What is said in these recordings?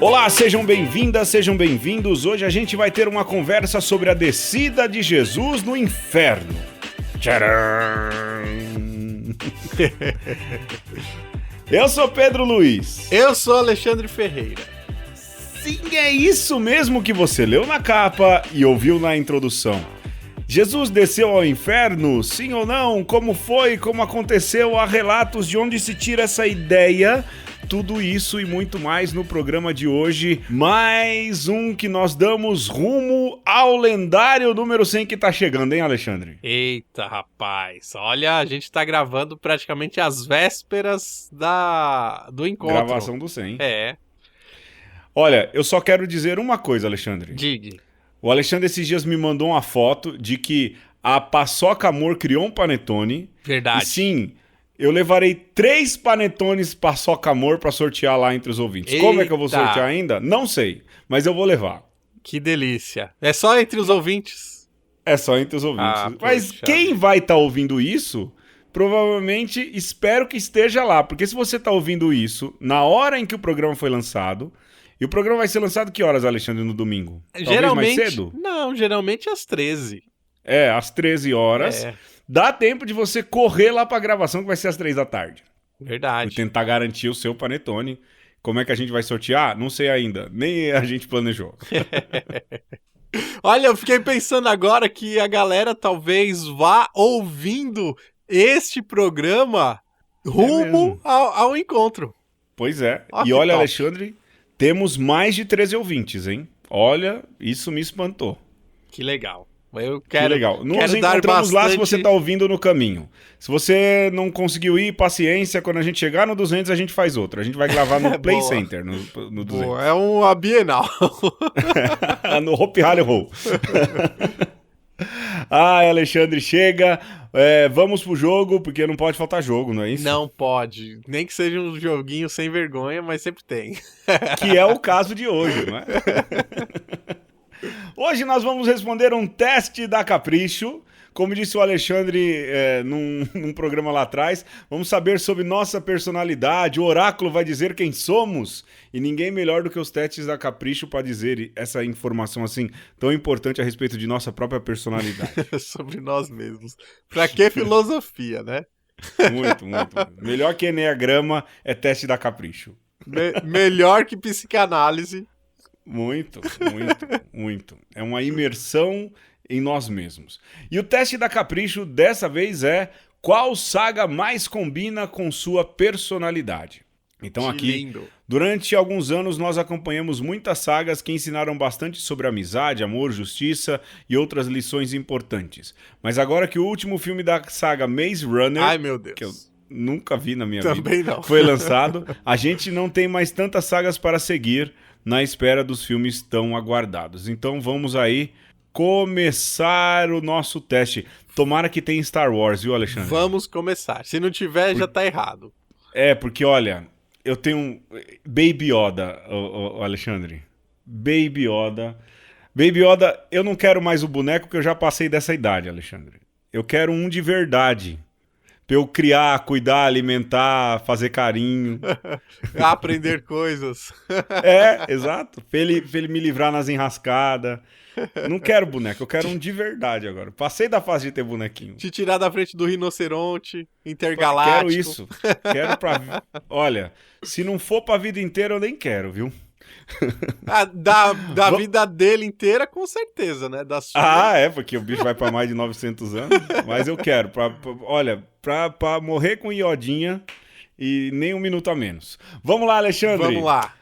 Olá, sejam bem-vindas, sejam bem-vindos. Hoje a gente vai ter uma conversa sobre a descida de Jesus no inferno. Tcharam! Eu sou Pedro Luiz. Eu sou Alexandre Ferreira. Sim, é isso mesmo que você leu na capa e ouviu na introdução. Jesus desceu ao inferno? Sim ou não? Como foi? Como aconteceu? Há relatos de onde se tira essa ideia? Tudo isso e muito mais no programa de hoje. Mais um que nós damos rumo ao lendário número 100 que tá chegando, hein, Alexandre? Eita, rapaz. Olha, a gente tá gravando praticamente às vésperas do encontro. Gravação do 100. É. Olha, eu só quero dizer uma coisa, Alexandre. Diga. O Alexandre esses dias me mandou uma foto de que a Paçoca Amor criou um panetone. Verdade. E sim, eu levarei 3 panetones Paçoca Amor pra sortear lá entre os ouvintes. Eita. Como é que eu vou sortear ainda? Não sei, mas eu vou levar. Que delícia. É só entre os ouvintes? É só entre os ouvintes. Ah, mas poxa quem vida. vai estar ouvindo isso, provavelmente espero que esteja lá. Porque se você tá ouvindo isso na hora em que o programa foi lançado... E o programa vai ser lançado que horas, Alexandre, no domingo? Geralmente, mais cedo? Não, geralmente às 13. É, às 13 horas. É. Dá tempo de você correr lá pra gravação, que vai ser às 3 da tarde. E Verdade. tentar garantir o seu panetone. Como é que a gente vai sortear? Não sei ainda. Nem a gente planejou. Olha, eu fiquei pensando agora que a galera talvez vá ouvindo este programa rumo mesmo. ao encontro. Pois é. Ó, E que olha, top. Alexandre, temos mais de 13 ouvintes, hein? Olha, isso me espantou. Que legal. Eu Que quero, legal. Nos quero dar encontramos bastante... lá se você tá ouvindo no caminho. Se você não conseguiu ir, paciência. Quando a gente chegar no 200, a gente faz outro. A gente vai gravar no Play Boa. Center, no 200. Boa, é uma Bienal. No Hopi Hari Ho. Ai, Alexandre, chega. Vamos pro jogo, porque não pode faltar jogo, não é isso? Não pode. Nem que seja um joguinho sem vergonha, mas sempre tem. Que é o caso de hoje, não é? Hoje nós vamos responder um teste da Capricho. Como disse o Alexandre num programa lá atrás, vamos saber sobre nossa personalidade. O oráculo vai dizer quem somos. E ninguém melhor do que os testes da Capricho para dizer essa informação assim tão importante a respeito de nossa própria personalidade. Sobre nós mesmos. Pra que filosofia, né? Muito, muito. Melhor que Eneagrama é teste da Capricho. Melhor que psicanálise. Muito, muito, muito. É uma imersão em nós mesmos. E o teste da Capricho dessa vez é: qual saga mais combina com sua personalidade? Então Que aqui, lindo. durante alguns anos nós acompanhamos muitas sagas que ensinaram bastante sobre amizade, amor, justiça e outras lições importantes. Mas agora que o último filme da saga Maze Runner, Ai, meu Deus. que eu nunca vi na minha Também vida, não. foi lançado, a gente não tem mais tantas sagas para seguir na espera dos filmes tão aguardados. Então vamos aí começar o nosso teste. Tomara que tenha Star Wars, viu, Alexandre? Vamos começar. Se não tiver, já tá errado. Porque olha, eu tenho um Baby Yoda, o Alexandre. Baby Yoda. Baby Yoda, eu não quero mais o boneco, porque eu já passei dessa idade, Alexandre. Eu quero um de verdade. Pra eu criar, cuidar, alimentar, fazer carinho. Aprender coisas. Exato. Pra ele me livrar nas enrascadas. Não quero boneco, eu quero um de verdade agora. Passei da fase de ter bonequinho. Te tirar da frente do rinoceronte intergaláctico. Quero isso. Quero pra... Olha, se não for pra vida inteira, eu nem quero, viu? Da vida dele inteira, com certeza, né? Da sua. Porque o bicho vai pra mais de 900 anos. Mas eu quero, pra morrer com iodinha e nem um minuto a menos. Vamos lá, Alexandre. Vamos lá.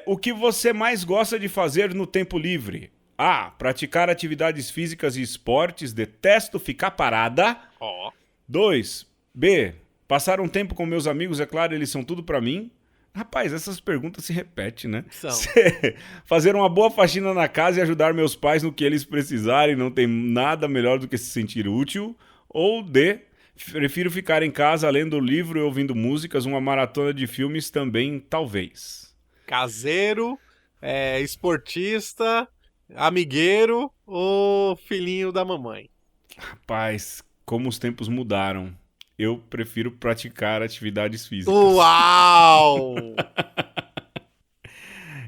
O que você mais gosta de fazer no tempo livre? A. Praticar atividades físicas e esportes. Detesto ficar parada. Ó. 2. B. Passar um tempo com meus amigos, é claro, eles são tudo pra mim. Rapaz, essas perguntas se repetem, né? São. C. Fazer uma boa faxina na casa e ajudar meus pais no que eles precisarem, não tem nada melhor do que se sentir útil. Ou D. Prefiro ficar em casa lendo livro e ouvindo músicas, uma maratona de filmes também, talvez. Caseiro, esportista, amigueiro ou filhinho da mamãe? Rapaz, como os tempos mudaram. Eu prefiro praticar atividades físicas. Uau!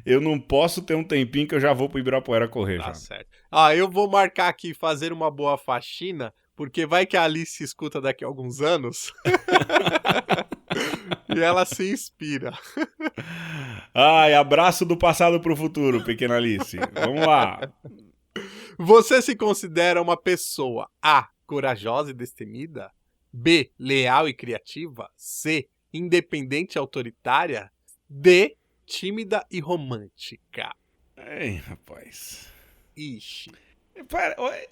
Eu não posso ter um tempinho que eu já vou pro Ibirapuera correr, Tá já. certo. Eu vou marcar aqui fazer uma boa faxina, porque vai que a Alice escuta daqui a alguns anos e ela se inspira. Ai, abraço do passado pro futuro, pequena Alice. Vamos lá. Você se considera uma pessoa A, corajosa e destemida? B, leal e criativa? C, independente e autoritária? D, tímida e romântica? Ei, rapaz. Ixi.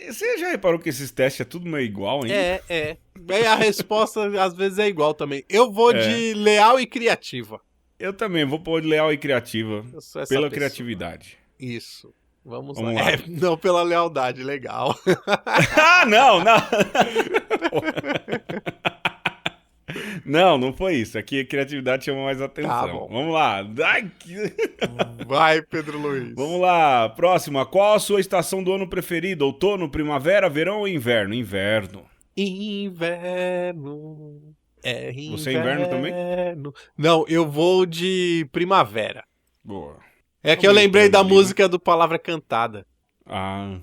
Você já reparou que esses testes é tudo meio igual, hein? É. Bem, a resposta às vezes é igual também. Eu vou de leal e criativa. Eu também vou pôr de leal e criativa. Eu sou essa Pela pessoa. criatividade. Isso. Vamos Vamos lá. lá. Não pela lealdade, legal. Ah, não. Não foi isso. Aqui a criatividade chama mais atenção. Tá bom. Vamos lá. Ai, Vai, Pedro Luiz. Vamos lá. Próxima. Qual a sua estação do ano preferida? Outono, primavera, verão ou inverno? Inverno. Inverno. Inverno. Você é inverno também? Não, eu vou de primavera. Boa. É que eu lembrei da música do Palavra Cantada. Ah,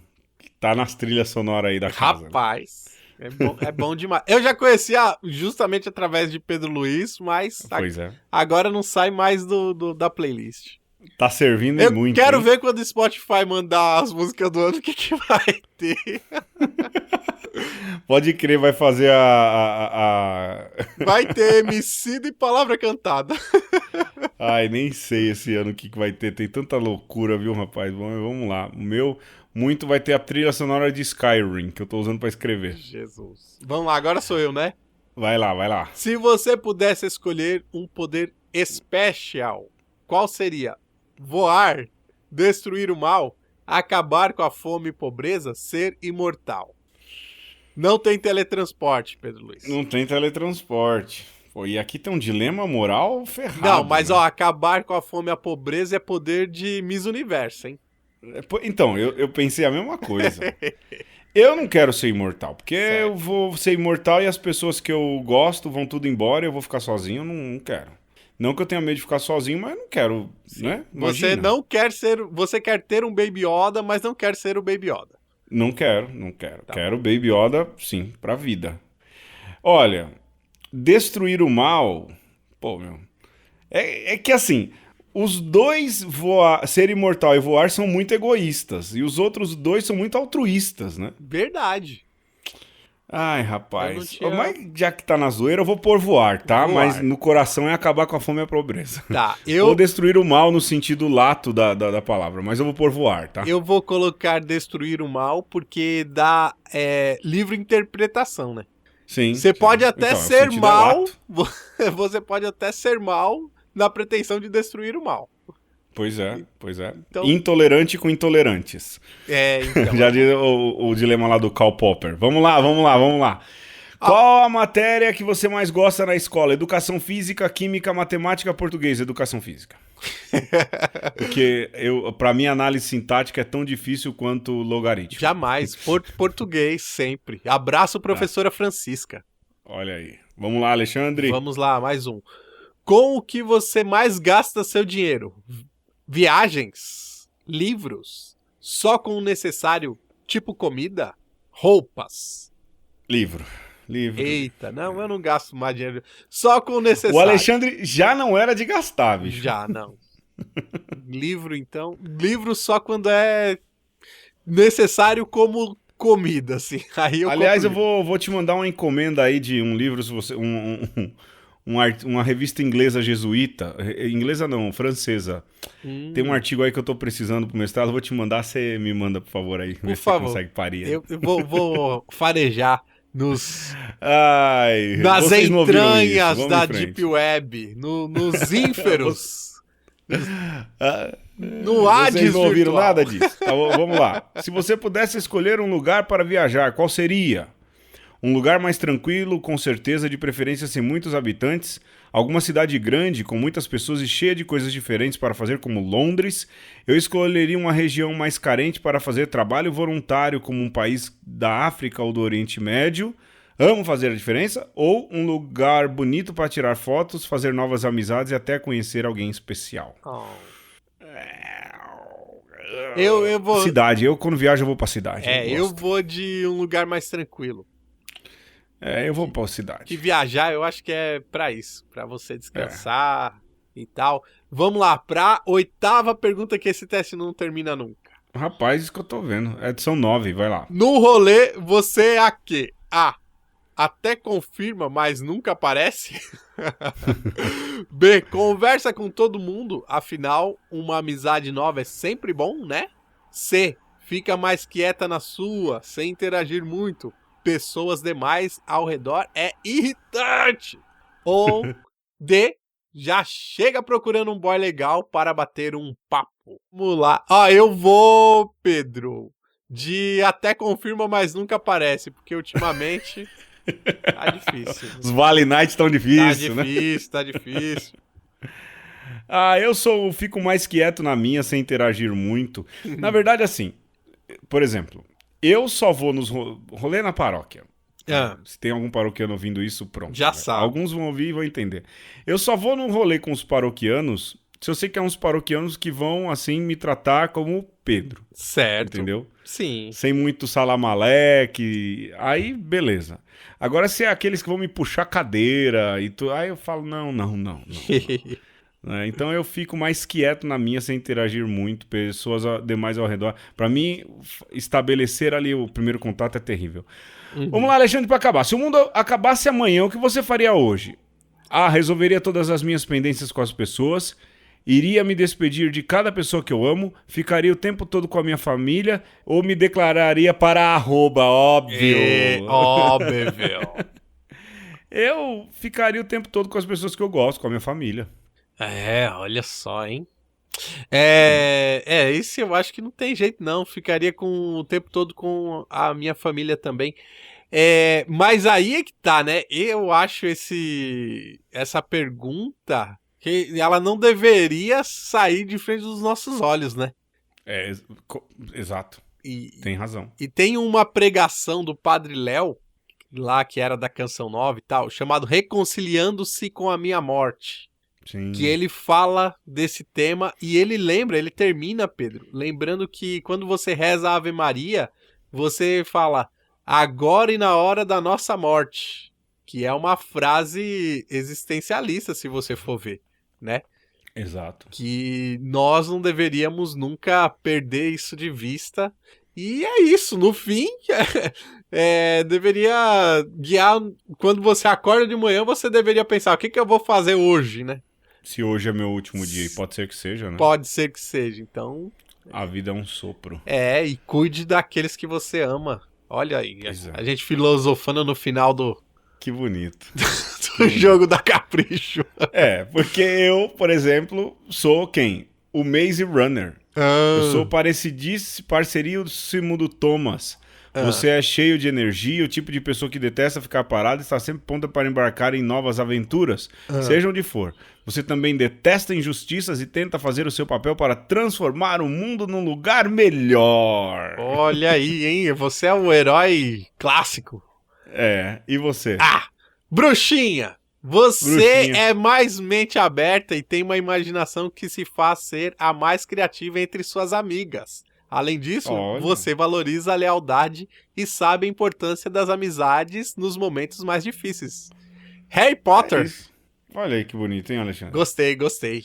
tá nas trilhas sonoras aí da casa. Rapaz, é bom demais. Eu já conhecia justamente através de Pedro Luiz, mas Pois é. agora não sai mais da playlist. Tá servindo Eu muito. quero hein? ver quando o Spotify mandar as músicas do ano, o que vai ter. Pode crer, vai fazer a... Vai ter Emicida e Palavra Cantada. Ai, nem sei esse ano o que vai ter. Tem tanta loucura, viu, rapaz? Vamos lá. O meu, muito vai ter a trilha sonora de Skyrim, que eu tô usando pra escrever. Jesus. Vamos lá, agora sou eu, né? Vai lá. Se você pudesse escolher um poder especial, qual seria? Voar, destruir o mal, acabar com a fome e pobreza, ser imortal. Não tem teletransporte, Pedro Luiz. Não tem teletransporte. Pô, e aqui tem um dilema moral ferrado. Não, mas né? acabar com a fome e a pobreza é poder de Miss Universo, hein? Então, eu pensei a mesma coisa. Eu não quero ser imortal, porque eu vou ser imortal e as pessoas que eu gosto vão tudo embora e eu vou ficar sozinho, eu não quero. Não que eu tenha medo de ficar sozinho, mas eu não quero, né? Você Imagina. não quer ser... Você quer ter um Baby Yoda, mas não quer ser o Baby Yoda. Não quero. Tá. Quero Baby Yoda, sim, pra vida. Olha, destruir o mal... Pô, meu... É que assim, os dois ser imortal e voar são muito egoístas. E os outros dois são muito altruístas, né? Verdade. Ai, Eu não rapaz. tinha- Mas já que tá na zoeira, eu vou pôr voar, tá? Voar. Mas no coração é acabar com a fome e a pobreza. Tá, Vou destruir o mal no sentido lato da palavra, mas eu vou pôr voar, tá? eu vou colocar destruir o mal porque dá livre interpretação, né? Sim. Você pode até Então, o ser sentido é mal, lato. você pode até ser mal na pretensão de destruir o mal. Pois é. Então- Intolerante com intolerantes. Então. Já diz o dilema lá do Karl Popper. Vamos lá. Qual a matéria que você mais gosta na escola? Educação física, química, matemática, português. Educação física. Porque pra mim a análise sintática é tão difícil quanto logaritmo. Jamais. Português, sempre. Abraço, professora Francisca. Olha aí. Vamos lá, Alexandre. Vamos lá, mais um. Com o que você mais gasta seu dinheiro? Viagens? Livros? Só com o necessário, tipo comida? Roupas? Livro. Eita, não, eu não gasto mais dinheiro. Só com o necessário. O Alexandre já não era de gastar, bicho. Já, não. Livro, então. Livro só quando é necessário como comida, assim. Aí eu Aliás, eu compro vou te mandar uma encomenda aí de um livro, se você, uma revista inglesa jesuíta. Inglesa não, francesa. livro. Tem um artigo aí que eu tô precisando pro mestrado, eu vou te mandar, você me manda, por favor, aí. Ver se favor. você consegue parir. Eu vou farejar Ai, nas vocês não ouviram isso. entranhas Vamos da em frente. Deep Web, nos ínferos, Ah, no Hades vocês não ouviram virtual. nada disso. Tá, vamos lá. Se você pudesse escolher um lugar para viajar, qual seria? Um lugar mais tranquilo, com certeza, de preferência sem muitos habitantes, alguma cidade grande, com muitas pessoas e cheia de coisas diferentes para fazer, como Londres. Eu escolheria uma região mais carente para fazer trabalho voluntário, como um país da África ou do Oriente Médio. Amo fazer a diferença. Ou um lugar bonito para tirar fotos, fazer novas amizades e até conhecer alguém especial. Oh. Eu vou... Cidade. Eu, quando viajo, eu vou pra cidade. Eu vou de um lugar mais tranquilo. Eu vou pra cidade. Que viajar, eu acho que é pra isso. Pra você descansar e tal. Vamos lá, pra 8ª pergunta, que esse teste não termina nunca. Rapaz, isso que eu tô vendo. São 9, vai lá. No rolê, você é a quê? A. Até confirma, mas nunca aparece. B. Conversa com todo mundo, afinal, uma amizade nova é sempre bom, né? C. Fica mais quieta na sua, sem interagir muito. Pessoas demais ao redor é irritante. Ou D. Já chega procurando um boy legal para bater um papo. Vamos lá. Eu vou, Pedro, de até confirma, mas nunca aparece, porque ultimamente... Tá difícil. Os Vale Night estão difíceis, né? Tá difícil. Eu fico mais quieto na minha, sem interagir muito. Na verdade, assim, por exemplo, eu só vou nos rolê na paróquia. Se tem algum paroquiano ouvindo isso, pronto. Já sabe. Alguns vão ouvir e vão entender. Eu só vou num rolê com os paroquianos se eu sei que é uns paroquianos que vão, assim, me tratar como Pedro. Certo. Entendeu? Sim. Sem muito salamaleque. Aí, beleza. Agora, se é aqueles que vão me puxar cadeira e tudo, aí eu falo, não. Então eu fico mais quieto na minha, sem interagir muito, pessoas demais ao redor. Pra mim, estabelecer ali o primeiro contato é terrível. Vamos lá, Alexandre, pra acabar. Se o mundo acabasse amanhã, o que você faria hoje? Resolveria todas as minhas pendências com as pessoas, iria me despedir de cada pessoa que eu amo, ficaria o tempo todo com a minha família, ou me declararia para arroba, óbvio. Óbvio. Eu ficaria o tempo todo com as pessoas que eu gosto, com a minha família. Olha só, hein? Isso eu acho que não tem jeito, não. Ficaria o tempo todo com a minha família também. Mas aí é que tá, né? Eu acho essa pergunta que ela não deveria sair de frente dos nossos olhos, né? Exato. Tem razão. E tem uma pregação do Padre Léo, lá que era da Canção Nova e tal, chamado Reconciliando-se com a Minha Morte. Sim. Que ele fala desse tema e ele termina, Pedro, lembrando que quando você reza a Ave Maria, você fala agora e na hora da nossa morte, que é uma frase existencialista, se você for ver, né? Exato. Que nós não deveríamos nunca perder isso de vista. E é isso, no fim, deveria guiar, quando você acorda de manhã, você deveria pensar, o que eu vou fazer hoje, né? Se hoje é meu último dia, e pode ser que seja, né? Pode ser que seja, então... A vida é um sopro. E cuide daqueles que você ama. Olha aí, a gente filosofando no final do... Que bonito. do jogo da Capricho. Porque eu, por exemplo, sou quem? O Maze Runner. Eu sou parceiríssimo do Thomas. Você é cheio de energia, o tipo de pessoa que detesta ficar parada e está sempre pronta para embarcar em novas aventuras, seja onde for. Você também detesta injustiças e tenta fazer o seu papel para transformar o mundo num lugar melhor. Olha aí, hein? Você é o herói clássico. E você? Bruxinha! Você é mais mente aberta e tem uma imaginação que se faz ser a mais criativa entre suas amigas. Além disso, você valoriza a lealdade e sabe a importância das amizades nos momentos mais difíceis. Harry Potter. Olha aí que bonito, hein, Alexandre? Gostei.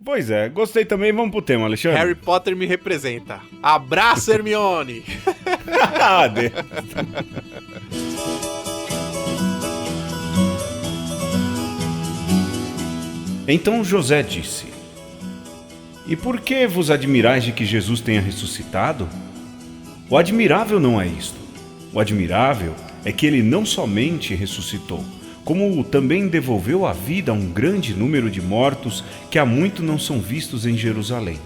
Pois é, gostei também. Vamos pro tema, Alexandre. Harry Potter me representa. Abraço, Hermione! Deus. Então José disse: E por que vos admirais de que Jesus tenha ressuscitado? O admirável não é isto. O admirável é que ele não somente ressuscitou, como também devolveu a vida a um grande número de mortos que há muito não são vistos em Jerusalém.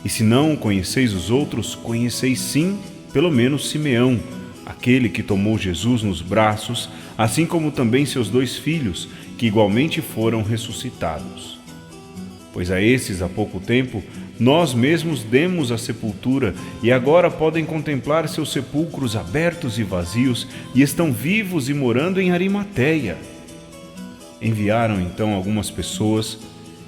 E se não conheceis os outros, conheceis sim, pelo menos Simeão, aquele que tomou Jesus nos braços, assim como também seus 2 filhos, que igualmente foram ressuscitados. Pois a esses, há pouco tempo, nós mesmos demos a sepultura e agora podem contemplar seus sepulcros abertos e vazios e estão vivos e morando em Arimateia. Enviaram então algumas pessoas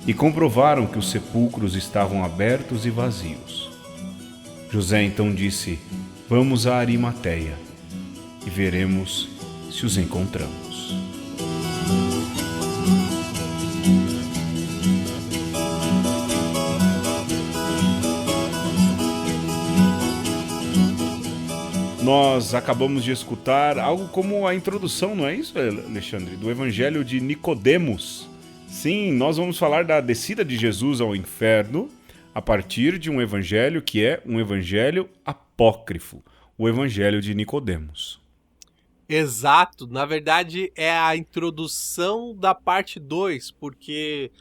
e comprovaram que os sepulcros estavam abertos e vazios. José então disse: vamos a Arimateia e veremos se os encontramos. Nós acabamos de escutar algo como a introdução, não é isso, Alexandre? Do Evangelho de Nicodemos. Sim, nós vamos falar da descida de Jesus ao inferno a partir de um evangelho que é um evangelho apócrifo, o Evangelho de Nicodemos. Exato, na verdade é a introdução da parte 2, porque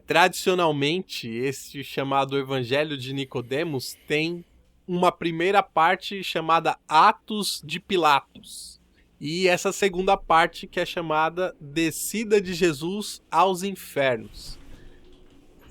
tradicionalmente esse chamado Evangelho de Nicodemos tem uma primeira parte chamada Atos de Pilatos. E essa segunda parte que é chamada Descida de Jesus aos Infernos.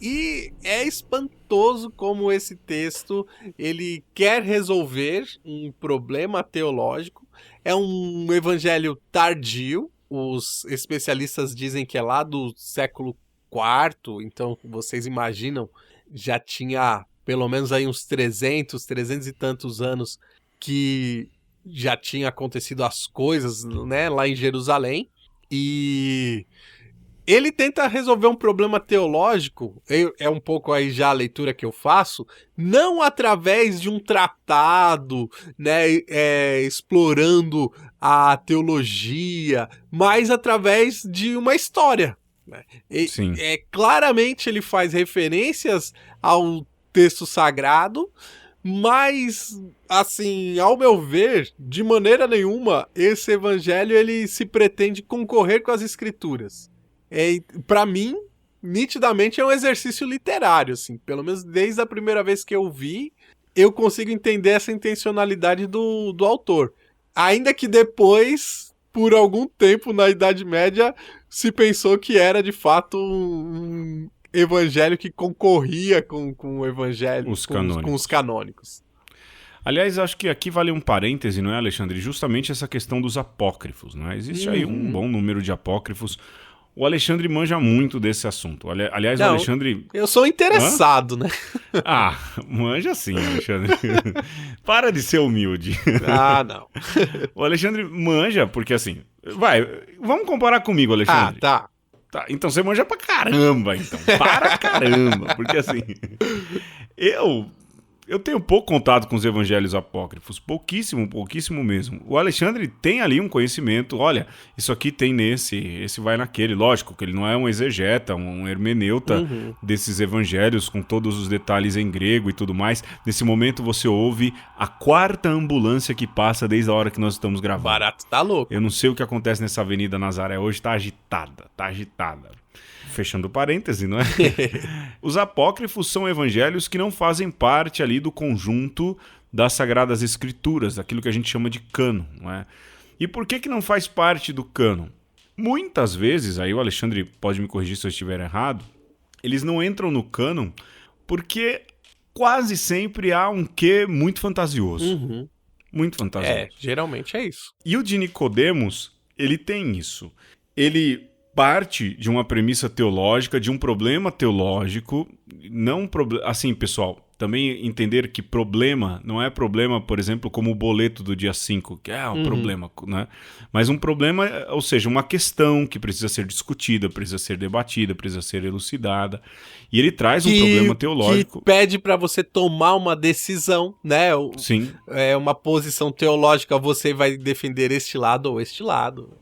E é espantoso como esse texto ele quer resolver um problema teológico. É um evangelho tardio. Os especialistas dizem que é lá do século IV. Então vocês imaginam, já tinha pelo menos aí uns 300 e tantos anos que já tinha acontecido as coisas, né, lá em Jerusalém. E ele tenta resolver um problema teológico, é um pouco aí já a leitura que eu faço, não através de um tratado, né, explorando a teologia, mas através de uma história. Né? Sim. Claramente ele faz referências ao texto sagrado, mas, assim, ao meu ver, de maneira nenhuma, esse evangelho ele se pretende concorrer com as escrituras. Para mim, nitidamente é um exercício literário, assim, pelo menos desde a primeira vez que eu vi, eu consigo entender essa intencionalidade do autor. Ainda que depois, por algum tempo na Idade Média, se pensou que era de fato um evangelho que concorria com o evangelho, com os canônicos. Aliás, acho que aqui vale um parêntese, não é, Alexandre? Justamente essa questão dos apócrifos, não é? Existe aí um bom número de apócrifos. O Alexandre manja muito desse assunto. Aliás, não, o Alexandre... Eu sou interessado, né? Ah, manja sim, Alexandre. Para de ser humilde. Ah, não. O Alexandre manja, porque assim... Vamos comparar comigo, Alexandre. Ah, tá. Tá, então você manja pra caramba, então. Para caramba. Porque assim... Eu tenho pouco contato com os evangelhos apócrifos, pouquíssimo mesmo. O Alexandre tem ali um conhecimento, olha, isso aqui tem nesse, esse vai naquele. Lógico que ele não é um exegeta, um hermeneuta desses evangelhos com todos os detalhes em grego e tudo mais. Nesse momento você ouve a 4ª ambulância que passa desde a hora que nós estamos gravando. Barato tá louco. Eu não sei o que acontece nessa Avenida Nazaré hoje, tá agitada. Fechando parêntese, não é? Os apócrifos são evangelhos que não fazem parte ali do conjunto das Sagradas Escrituras, daquilo que a gente chama de cânon, não é? E por que não faz parte do cânon? Muitas vezes, aí o Alexandre pode me corrigir se eu estiver errado, eles não entram no cânon porque quase sempre há um quê muito fantasioso. Muito fantasioso. Geralmente é isso. E o de Nicodemos, ele tem isso. Ele parte de uma premissa teológica, de um problema teológico, assim, pessoal, também entender que problema não é problema, por exemplo, como o boleto do dia 5, que é um problema, né? Mas um problema, ou seja, uma questão que precisa ser discutida, precisa ser debatida, precisa ser elucidada. E ele traz um problema teológico. Que pede para você tomar uma decisão, né? Sim. É uma posição teológica, você vai defender este lado ou este lado.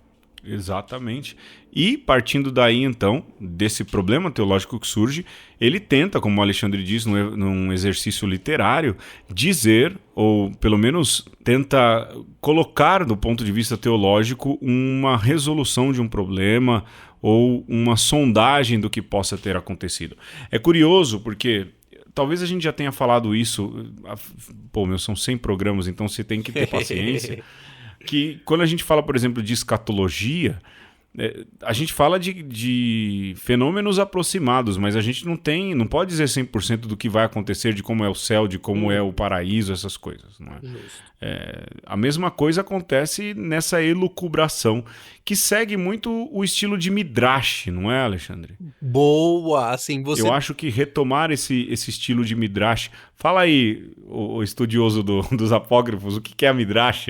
Exatamente. E partindo daí, então, desse problema teológico que surge, ele tenta, como o Alexandre diz, num exercício literário, dizer, ou pelo menos tenta colocar, do ponto de vista teológico, uma resolução de um problema ou uma sondagem do que possa ter acontecido. É curioso porque... Talvez a gente já tenha falado isso... são 100 programas, então você tem que ter paciência... que quando a gente fala, por exemplo, de escatologia, a gente fala de fenômenos aproximados, mas a gente não pode dizer 100% do que vai acontecer, de como é o céu, de como é o paraíso, essas coisas. Não é? A mesma coisa acontece nessa elucubração, que segue muito o estilo de Midrash, não é, Alexandre? Boa, assim, você... Eu acho que retomar esse estilo de Midrash... Fala aí, o estudioso dos apócrifos, o que é a Midrash?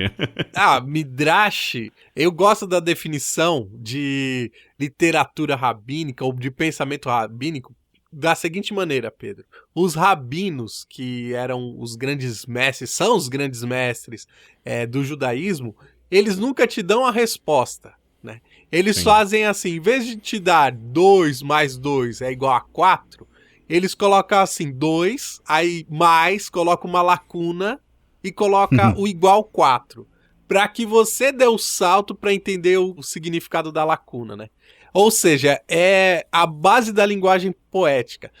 Midrash, eu gosto da definição de literatura rabínica ou de pensamento rabínico da seguinte maneira, Pedro. Os rabinos, que eram os grandes mestres, são os grandes mestres do judaísmo, eles nunca te dão a resposta, né? Eles Sim. fazem assim, em vez de te dar 2 mais 2 é igual a 4, eles colocam assim, 2, aí mais, coloca uma lacuna e coloca o igual 4, para que você dê o salto para entender o significado da lacuna, né? Ou seja, é a base da linguagem poética.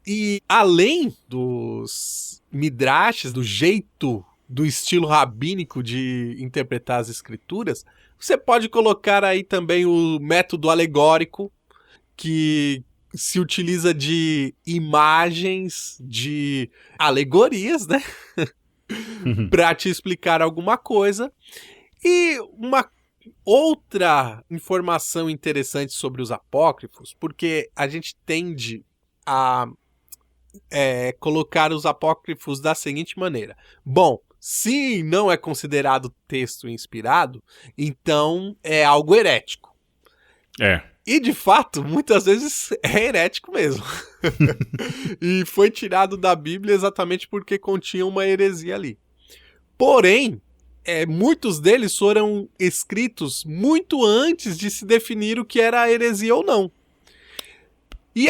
E além dos midrashes, do jeito, do estilo rabínico de interpretar as escrituras, você pode colocar aí também o método alegórico, que se utiliza de imagens, de alegorias, né? Para te explicar alguma coisa. E uma outra informação interessante sobre os apócrifos, porque a gente tende a colocar os apócrifos da seguinte maneira. Bom, se não é considerado texto inspirado, então é algo herético. E, de fato, muitas vezes é herético mesmo. E foi tirado da Bíblia exatamente porque continha uma heresia ali. Porém, muitos deles foram escritos muito antes de se definir o que era heresia ou não. E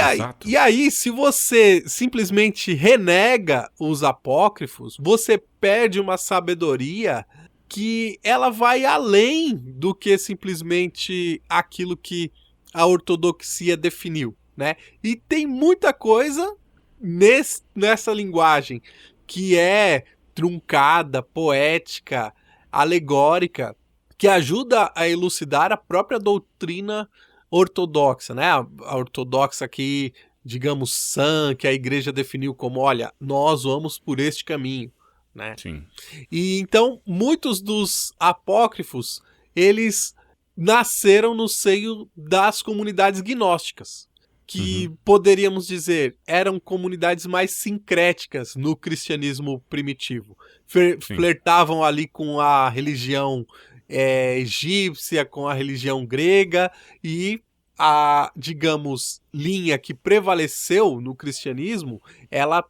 aí, se você simplesmente renega os apócrifos, você perde uma sabedoria que ela vai além do que simplesmente aquilo que a ortodoxia definiu, né? E tem muita coisa nessa linguagem que é truncada, poética, alegórica, que ajuda a elucidar a própria doutrina ortodoxa, né? A ortodoxa que, digamos, sã, que a igreja definiu como, olha, nós vamos por este caminho, né? Sim. E então, muitos dos apócrifos, eles nasceram no seio das comunidades gnósticas, que poderíamos dizer eram comunidades mais sincréticas no cristianismo primitivo. Flertavam ali com a religião egípcia, com a religião grega, e a, digamos, linha que prevaleceu no cristianismo, ela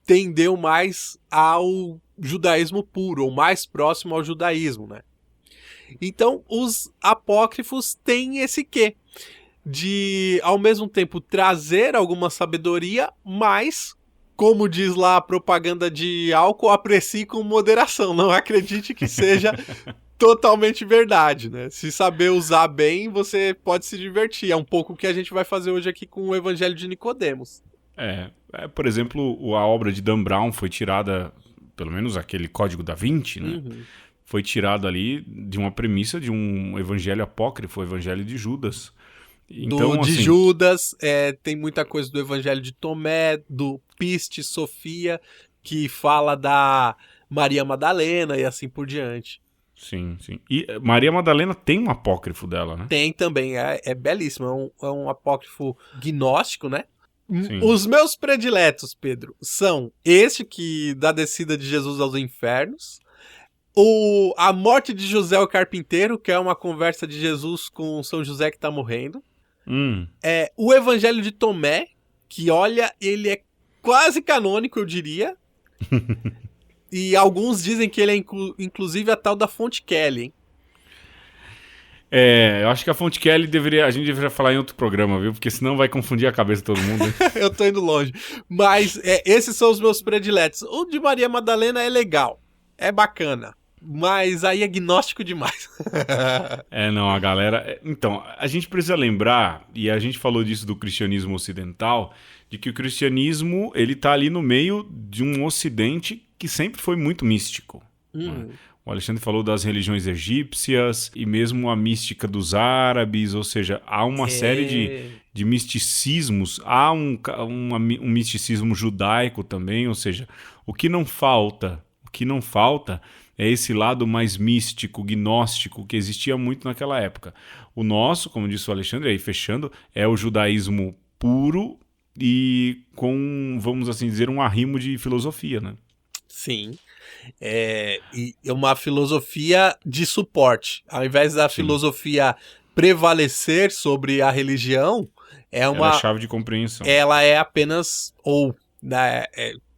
tendeu mais ao judaísmo puro, ou mais próximo ao judaísmo, né? Então, os apócrifos têm esse quê? De, ao mesmo tempo, trazer alguma sabedoria, mas, como diz lá a propaganda de álcool, aprecie com moderação. Não acredite que seja totalmente verdade, né? Se saber usar bem, você pode se divertir. É um pouco o que a gente vai fazer hoje aqui com o Evangelho de Nicodemos. Por exemplo, a obra de Dan Brown foi tirada, pelo menos aquele Código da Vinci, né? Foi tirado ali de uma premissa de um evangelho apócrifo, o Evangelho de Judas. Então, de Judas, tem muita coisa do Evangelho de Tomé, do Piste, Sofia, que fala da Maria Madalena e assim por diante. Sim, sim. E Maria Madalena tem um apócrifo dela, né? Tem também, é belíssimo, é um apócrifo gnóstico, né? Sim. Os meus prediletos, Pedro, são este que da descida de Jesus aos infernos, a morte de José o Carpinteiro, que é uma conversa de Jesus com São José que tá morrendo. O Evangelho de Tomé, que olha, ele é quase canônico, eu diria. E alguns dizem que ele é inclusive a tal da Fonte Kelly, hein? Eu acho que a Fonte Kelly a gente deveria falar em outro programa, viu? Porque senão vai confundir a cabeça de todo mundo. Eu tô indo longe. Mas esses são os meus prediletos. O de Maria Madalena é legal, é bacana. Mas aí é gnóstico demais. Não, a galera... Então, a gente precisa lembrar, e a gente falou disso do cristianismo ocidental, de que o cristianismo, ele tá ali no meio de um ocidente que sempre foi muito místico. Né? O Alexandre falou das religiões egípcias e mesmo a mística dos árabes, ou seja, há uma série de misticismos, há um misticismo judaico também, ou seja, o que não falta é esse lado mais místico, gnóstico, que existia muito naquela época. O nosso, como disse o Alexandre, aí fechando, é o judaísmo puro e com, vamos assim dizer, um arrimo de filosofia, né? Sim. E é uma filosofia de suporte. Ao invés da filosofia prevalecer sobre a religião, Ela é chave de compreensão. Ela é apenas,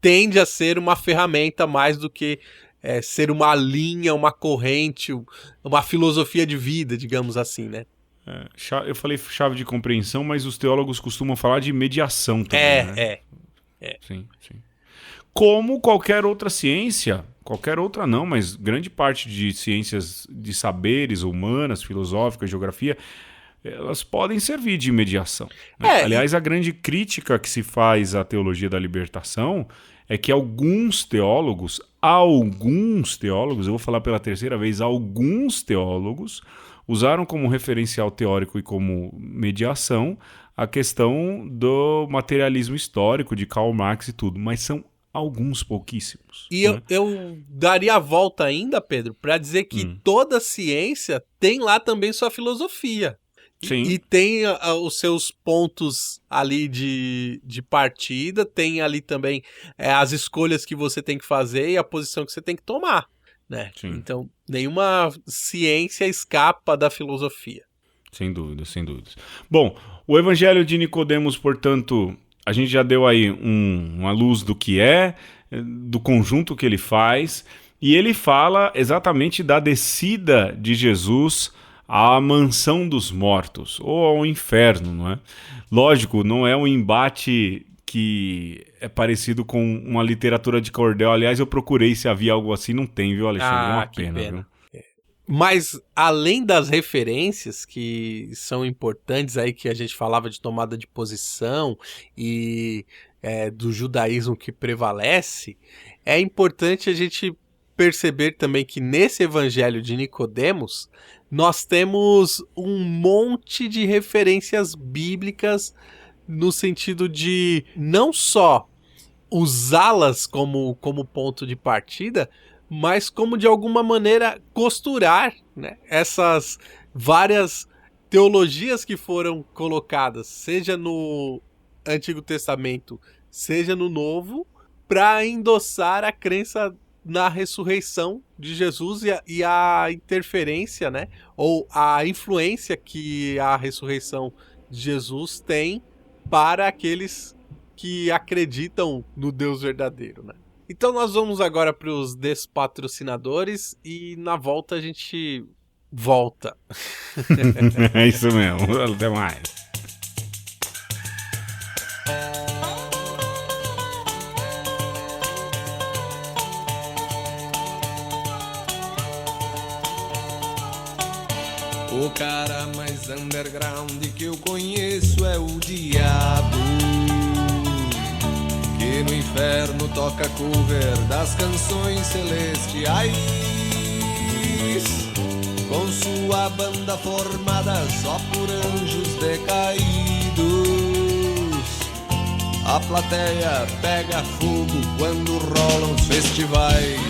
tende a ser uma ferramenta mais do que ser uma linha, uma corrente, uma filosofia de vida, digamos assim, né? Eu falei chave de compreensão, mas os teólogos costumam falar de mediação também, né? Sim. Como qualquer outra ciência, qualquer outra não, mas grande parte de ciências de saberes humanas, filosóficas, geografia, elas podem servir de mediação, né? Aliás, a grande crítica que se faz à teologia da libertação é que alguns teólogos, eu vou falar pela terceira vez, alguns teólogos usaram como referencial teórico e como mediação a questão do materialismo histórico de Karl Marx e tudo, mas são alguns pouquíssimos. E né? eu daria a volta ainda, Pedro, para dizer que toda ciência tem lá também sua filosofia. Sim. E tem os seus pontos ali de partida, tem ali também as escolhas que você tem que fazer e a posição que você tem que tomar, né? Sim. Então, nenhuma ciência escapa da filosofia. Sem dúvidas, sem dúvidas. Bom, o Evangelho de Nicodemos, portanto, a gente já deu aí uma luz do que é, do conjunto que ele faz, e ele fala exatamente da descida de Jesus à mansão dos mortos, ou ao inferno, não é? Lógico, não é um embate que é parecido com uma literatura de cordel. Aliás, eu procurei se havia algo assim, não tem, viu, Alexandre? Uma pena, viu? Mas, além das referências que são importantes aí, que a gente falava de tomada de posição e do judaísmo que prevalece, é importante a gente perceber também que nesse Evangelho de Nicodemos nós temos um monte de referências bíblicas no sentido de não só usá-las como ponto de partida, mas como de alguma maneira costurar, né, essas várias teologias que foram colocadas, seja no Antigo Testamento, seja no Novo, para endossar a crença na ressurreição de Jesus e a interferência, né, ou a influência que a ressurreição de Jesus tem para aqueles que acreditam no Deus verdadeiro, né? Então nós vamos agora para os despatrocinadores e na volta a gente volta. É isso mesmo. Até mais. O cara mais underground que eu conheço é o diabo, que no inferno toca cover das canções celestiais, com sua banda formada só por anjos decaídos. A plateia pega fogo quando rolam os festivais.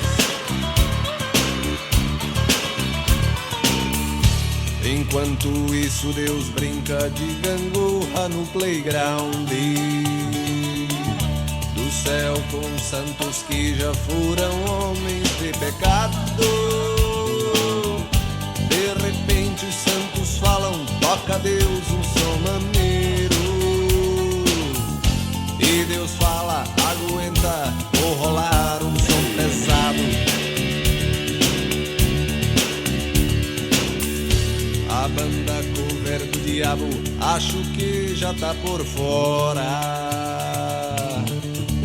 Enquanto isso Deus brinca de gangorra no playground do céu, com santos que já foram homens de pecado. De repente os santos falam, toca a Deus um som maneiro, e Deus fala, aguenta, vou rolar um som pesado. A banda cover do diabo, acho que já tá por fora.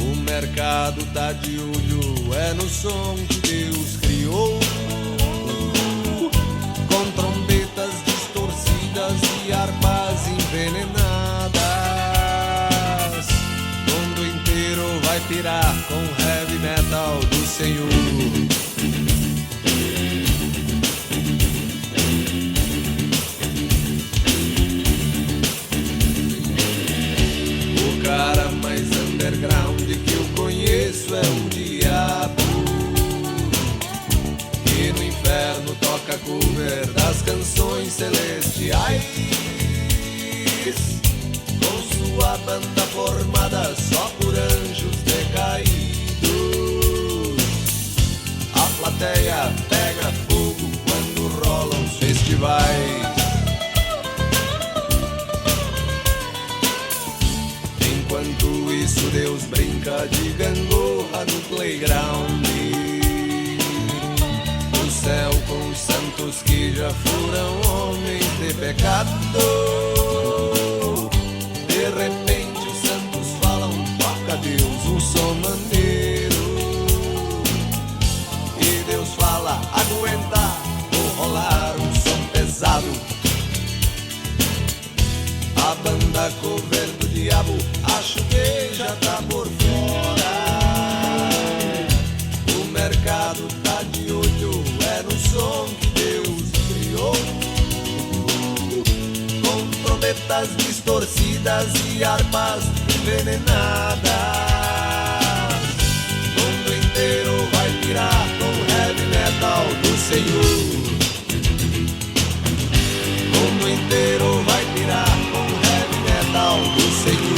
O mercado tá de olho, é no som que Deus criou, com trombetas distorcidas e harpas envenenadas. O mundo inteiro vai pirar com heavy metal do Senhor. O cara mais underground que eu conheço é o diabo, banda formada só por anjos decaídos. A plateia pega fogo quando rolam os festivais. Enquanto isso Deus brinca de gangorra no playground. No céu com os santos que já foram homens de pecado. De repente os santos falam, toca Deus um som maneiro. E Deus fala, aguenta, vou rolar um som pesado. A banda cover do diabo, acho que já tá por fora. O mercado tá de olho, é no som que Deus criou. Com trombetas distorcidas e harpas envenenadas. O mundo inteiro vai pirar com o heavy metal do Senhor. O mundo inteiro vai pirar com o heavy metal do Senhor.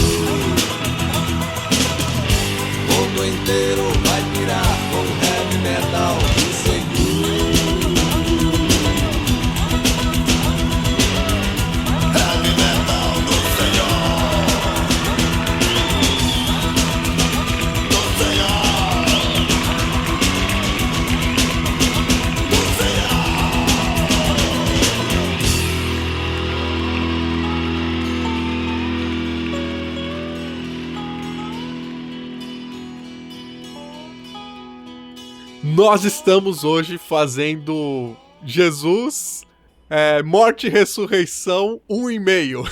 O mundo inteiro vai pirar com o heavy metal do Senhor. Heavy metal do Senhor. Do Senhor. Do Senhor. Nós estamos hoje fazendo Jesus, Morte e Ressurreição 1,5.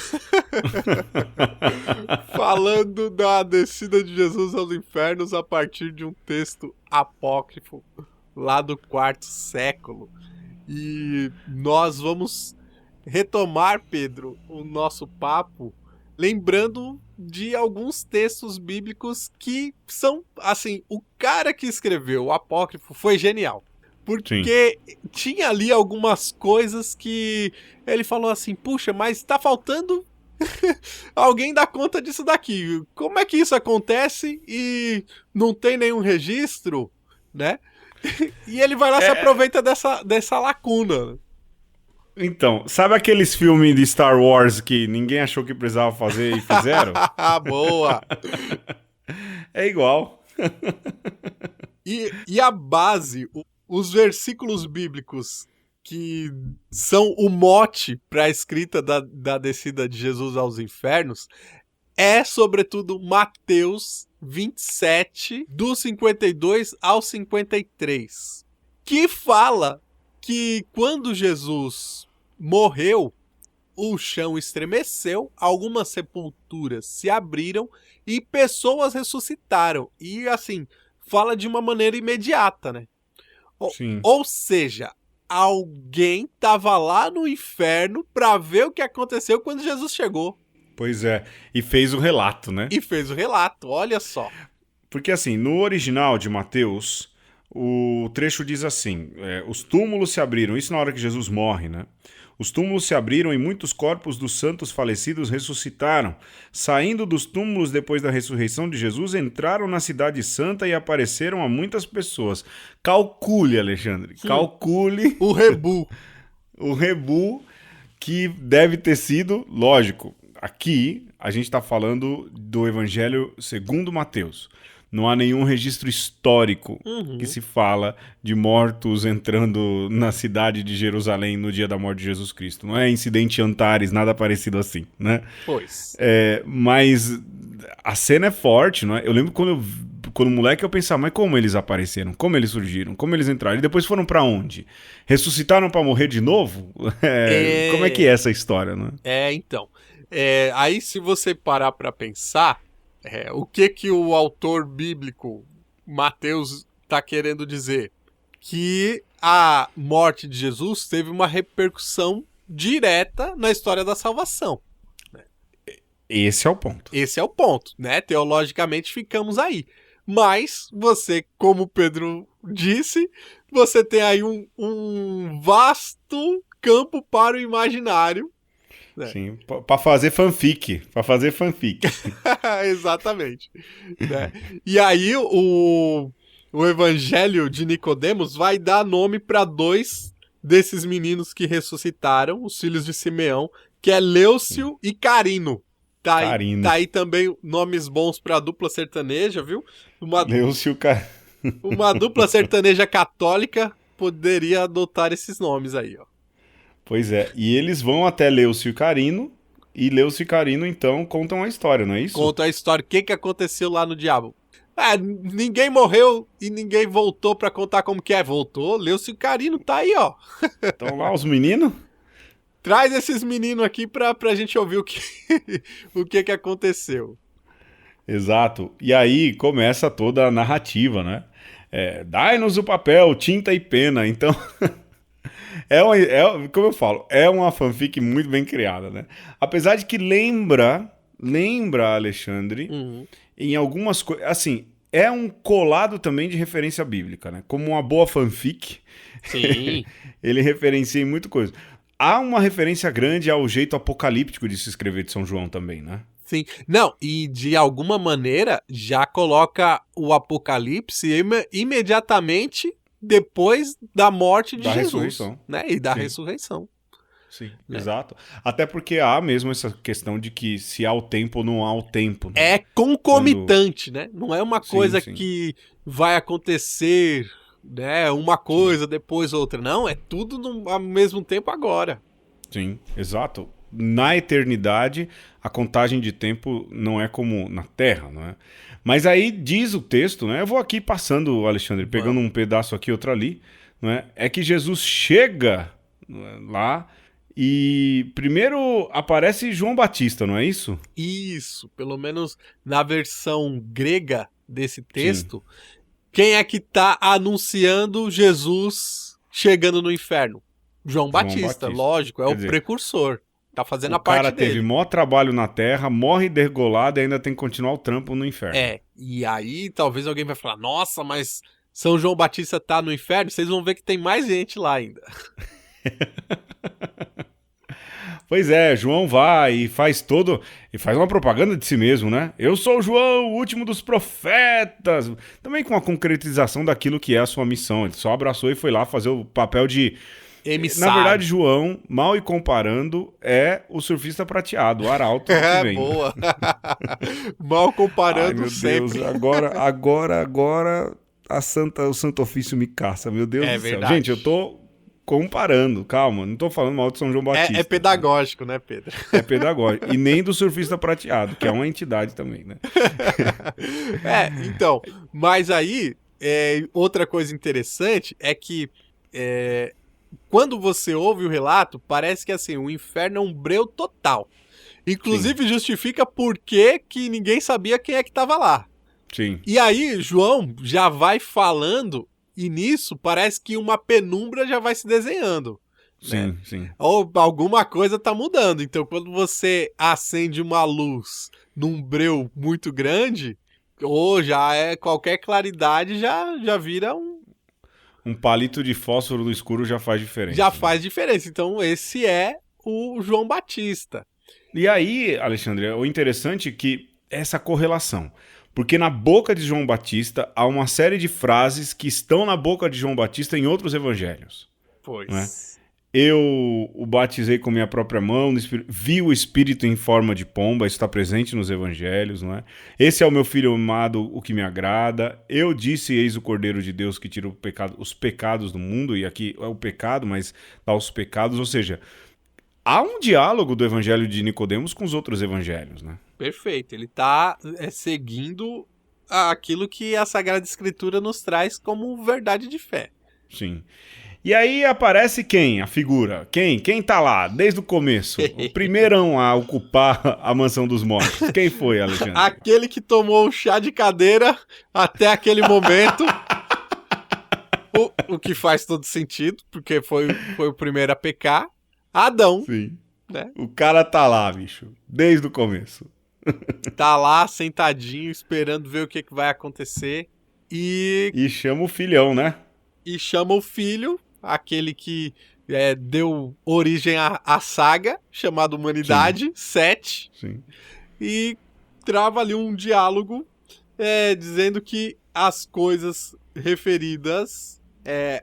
Falando da descida de Jesus aos infernos a partir de um texto apócrifo lá do 4º século. E nós vamos retomar, Pedro, o nosso papo, lembrando de alguns textos bíblicos que são, assim, o cara que escreveu o apócrifo foi genial. Porque tinha ali algumas coisas que ele falou assim, puxa, mas tá faltando alguém dar conta disso daqui. Como é que isso acontece e não tem nenhum registro, né? E ele vai lá e se aproveita dessa lacuna. Então, sabe aqueles filmes de Star Wars que ninguém achou que precisava fazer e fizeram? Boa! É igual. E a base, os versículos bíblicos que são o mote para a escrita da descida de Jesus aos infernos, é sobretudo Mateus 27, do 52 ao 53, que fala que quando Jesus morreu, o chão estremeceu, algumas sepulturas se abriram e pessoas ressuscitaram. E assim, fala de uma maneira imediata, né? Ou seja, alguém estava lá no inferno para ver o que aconteceu quando Jesus chegou. Pois é, e fez o relato, né? E fez o relato, olha só. Porque assim, no original de Mateus, o trecho diz assim, os túmulos se abriram, isso na hora que Jesus morre, né? Os túmulos se abriram e muitos corpos dos santos falecidos ressuscitaram. Saindo dos túmulos depois da ressurreição de Jesus, entraram na cidade santa e apareceram a muitas pessoas. Calcule, Alexandre, calcule... O rebu. O rebu que deve ter sido, lógico, aqui a gente está falando do Evangelho segundo Mateus. Não há nenhum registro histórico que se fala de mortos entrando na cidade de Jerusalém no dia da morte de Jesus Cristo. Não é incidente Antares, nada parecido assim, né? Pois. Mas a cena é forte, não é? Eu lembro quando moleque eu pensava, mas como eles apareceram? Como eles surgiram? Como eles entraram? E depois foram pra onde? Ressuscitaram pra morrer de novo? Como é que é essa história, não é? Então. Aí se você parar pra pensar... o que o autor bíblico Mateus está querendo dizer? Que a morte de Jesus teve uma repercussão direta na história da salvação. Esse é o ponto. Esse é o ponto, né? Teologicamente ficamos aí. Mas você, como o Pedro disse, você tem aí um vasto campo para o imaginário Sim, pra fazer fanfic. Exatamente. Né? E aí o Evangelho de Nicodemos vai dar nome para 2 desses meninos que ressuscitaram, os filhos de Simeão, que é Leucio e Carino. Carino. Tá aí também nomes bons para dupla sertaneja, viu? Leucio Uma dupla sertaneja católica poderia adotar esses nomes aí, ó. Pois é, e eles vão até Leucio e Carino, e Leucio e Carino, então, contam a história, não é isso? Conta a história, o que aconteceu lá no Diabo. Ninguém morreu e ninguém voltou pra contar como que é. Voltou, Leucio e Carino, tá aí, ó. Estão lá os meninos? Traz esses meninos aqui pra gente ouvir o que aconteceu. Exato, e aí começa toda a narrativa, né? Dai-nos o papel, tinta e pena, então... como eu falo, é uma fanfic muito bem criada, né? Apesar de que lembra, Alexandre, em algumas coisas, assim, é um colado também de referência bíblica, né? Como uma boa fanfic, Sim. ele referencia em muita coisa. Há uma referência grande ao jeito apocalíptico de se escrever de São João também, né? Sim. Não, e de alguma maneira já coloca o Apocalipse imediatamente depois da morte de Jesus. Ressurreição. Né? E da Sim. ressurreição. Sim, exato. Até porque há mesmo essa questão de que se há o tempo ou não há o tempo. Né? É concomitante, né? Não é uma coisa que vai acontecer, né? Uma coisa, depois outra. Não, é tudo ao mesmo tempo agora. Sim, exato. Na eternidade, a contagem de tempo não é como na Terra, não é? Mas aí diz o texto, né? Eu vou aqui passando, Alexandre, pegando um pedaço aqui, outro ali, não é? É que Jesus chega lá e primeiro aparece João Batista, não é isso? Isso, pelo menos na versão grega desse texto, quem é que tá anunciando Jesus chegando no inferno? João Batista, lógico, é o precursor. Tá fazendo a parte dele. O cara teve maior trabalho na Terra, morre degolado e ainda tem que continuar o trampo no inferno. E aí talvez alguém vai falar, nossa, mas São João Batista tá no inferno? Vocês vão ver que tem mais gente lá ainda. Pois é, João vai e faz uma propaganda de si mesmo, né? Eu sou João, o último dos profetas. Também com a concretização daquilo que é a sua missão. Ele só abraçou e foi lá fazer o papel de... emissário. Na verdade, João, mal e comparando, é o surfista prateado, o arauto que vem. Boa. Mal comparando. Ai, meu sempre. Deus, agora o Santo Ofício me caça, meu Deus do céu. Verdade. Gente, eu tô comparando, calma, não tô falando mal de São João Batista. É pedagógico, né, Pedro? É pedagógico. E nem do surfista prateado, que é uma entidade também, né? Então, mas aí, outra coisa interessante é que quando você ouve o relato, parece que assim, o inferno é um breu total. Inclusive justifica por que ninguém sabia quem é que estava lá. Sim. E aí, João já vai falando, e nisso parece que uma penumbra já vai se desenhando. Sim, né? sim. Ou alguma coisa tá mudando. Então, quando você acende uma luz num breu muito grande, ou já qualquer claridade já vira um palito de fósforo no escuro já faz diferença. Já faz diferença. Então, esse é o João Batista. E aí, Alexandre, o interessante é que essa correlação. Porque na boca de João Batista há uma série de frases que estão na boca de João Batista em outros evangelhos. Pois. Não é? Eu o batizei com minha própria mão, vi o Espírito em forma de pomba, isso está presente nos evangelhos, não é? Esse é o meu filho amado, o que me agrada. Eu disse, eis o Cordeiro de Deus que tira os pecados do mundo, e aqui é o pecado, mas dá os pecados, ou seja, há um diálogo do evangelho de Nicodemos com os outros evangelhos, né? Perfeito, ele está seguindo aquilo que a Sagrada Escritura nos traz como verdade de fé. Sim. E aí aparece quem? A figura. Quem tá lá desde o começo? O primeirão a ocupar a mansão dos mortos. Quem foi, Alexandre? Aquele que tomou um chá de cadeira até aquele momento. O que faz todo sentido, porque foi o primeiro a pecar. Adão. Sim. Né? O cara tá lá, bicho. Desde o começo. Tá lá, sentadinho, esperando ver o que vai acontecer. E chama o filhão, né? E chama o filho, aquele que deu origem à saga chamada Humanidade, 7, Sim. e trava ali um diálogo dizendo que as coisas referidas,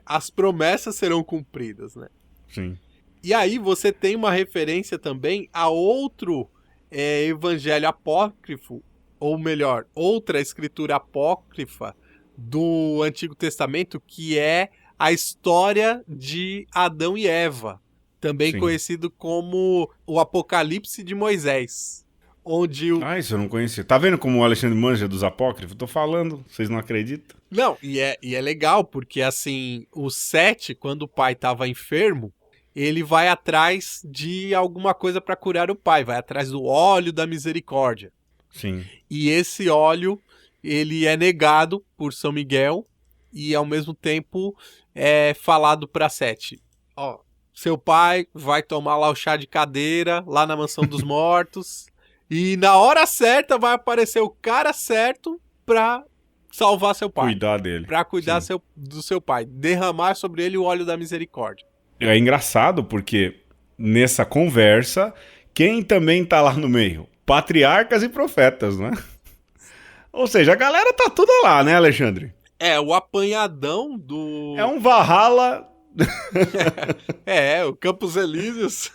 as promessas serão cumpridas, né? Sim. E aí você tem uma referência também a outro evangelho apócrifo, ou melhor, outra escritura apócrifa do Antigo Testamento, que é a história de Adão e Eva, também Sim. conhecido como o Apocalipse de Moisés, onde o... Ah, isso eu não conhecia. Tá vendo como o Alexandre manja dos apócrifos? Tô falando, vocês não acreditam? Não, e é legal, porque assim, o Sete, quando o pai estava enfermo, ele vai atrás de alguma coisa para curar o pai, vai atrás do óleo da misericórdia. Sim. E esse óleo, ele é negado por São Miguel e ao mesmo tempo é falado para Sete. Ó, seu pai vai tomar lá o chá de cadeira, lá na mansão dos mortos, e na hora certa vai aparecer o cara certo para salvar seu pai. Cuidar dele. Para cuidar do seu pai, derramar sobre ele o óleo da misericórdia. É engraçado porque nessa conversa, quem também tá lá no meio? Patriarcas e profetas, né? Ou seja, a galera tá toda lá, né, Alexandre? O apanhadão do... É um Valhalla. o Campos Elíseos.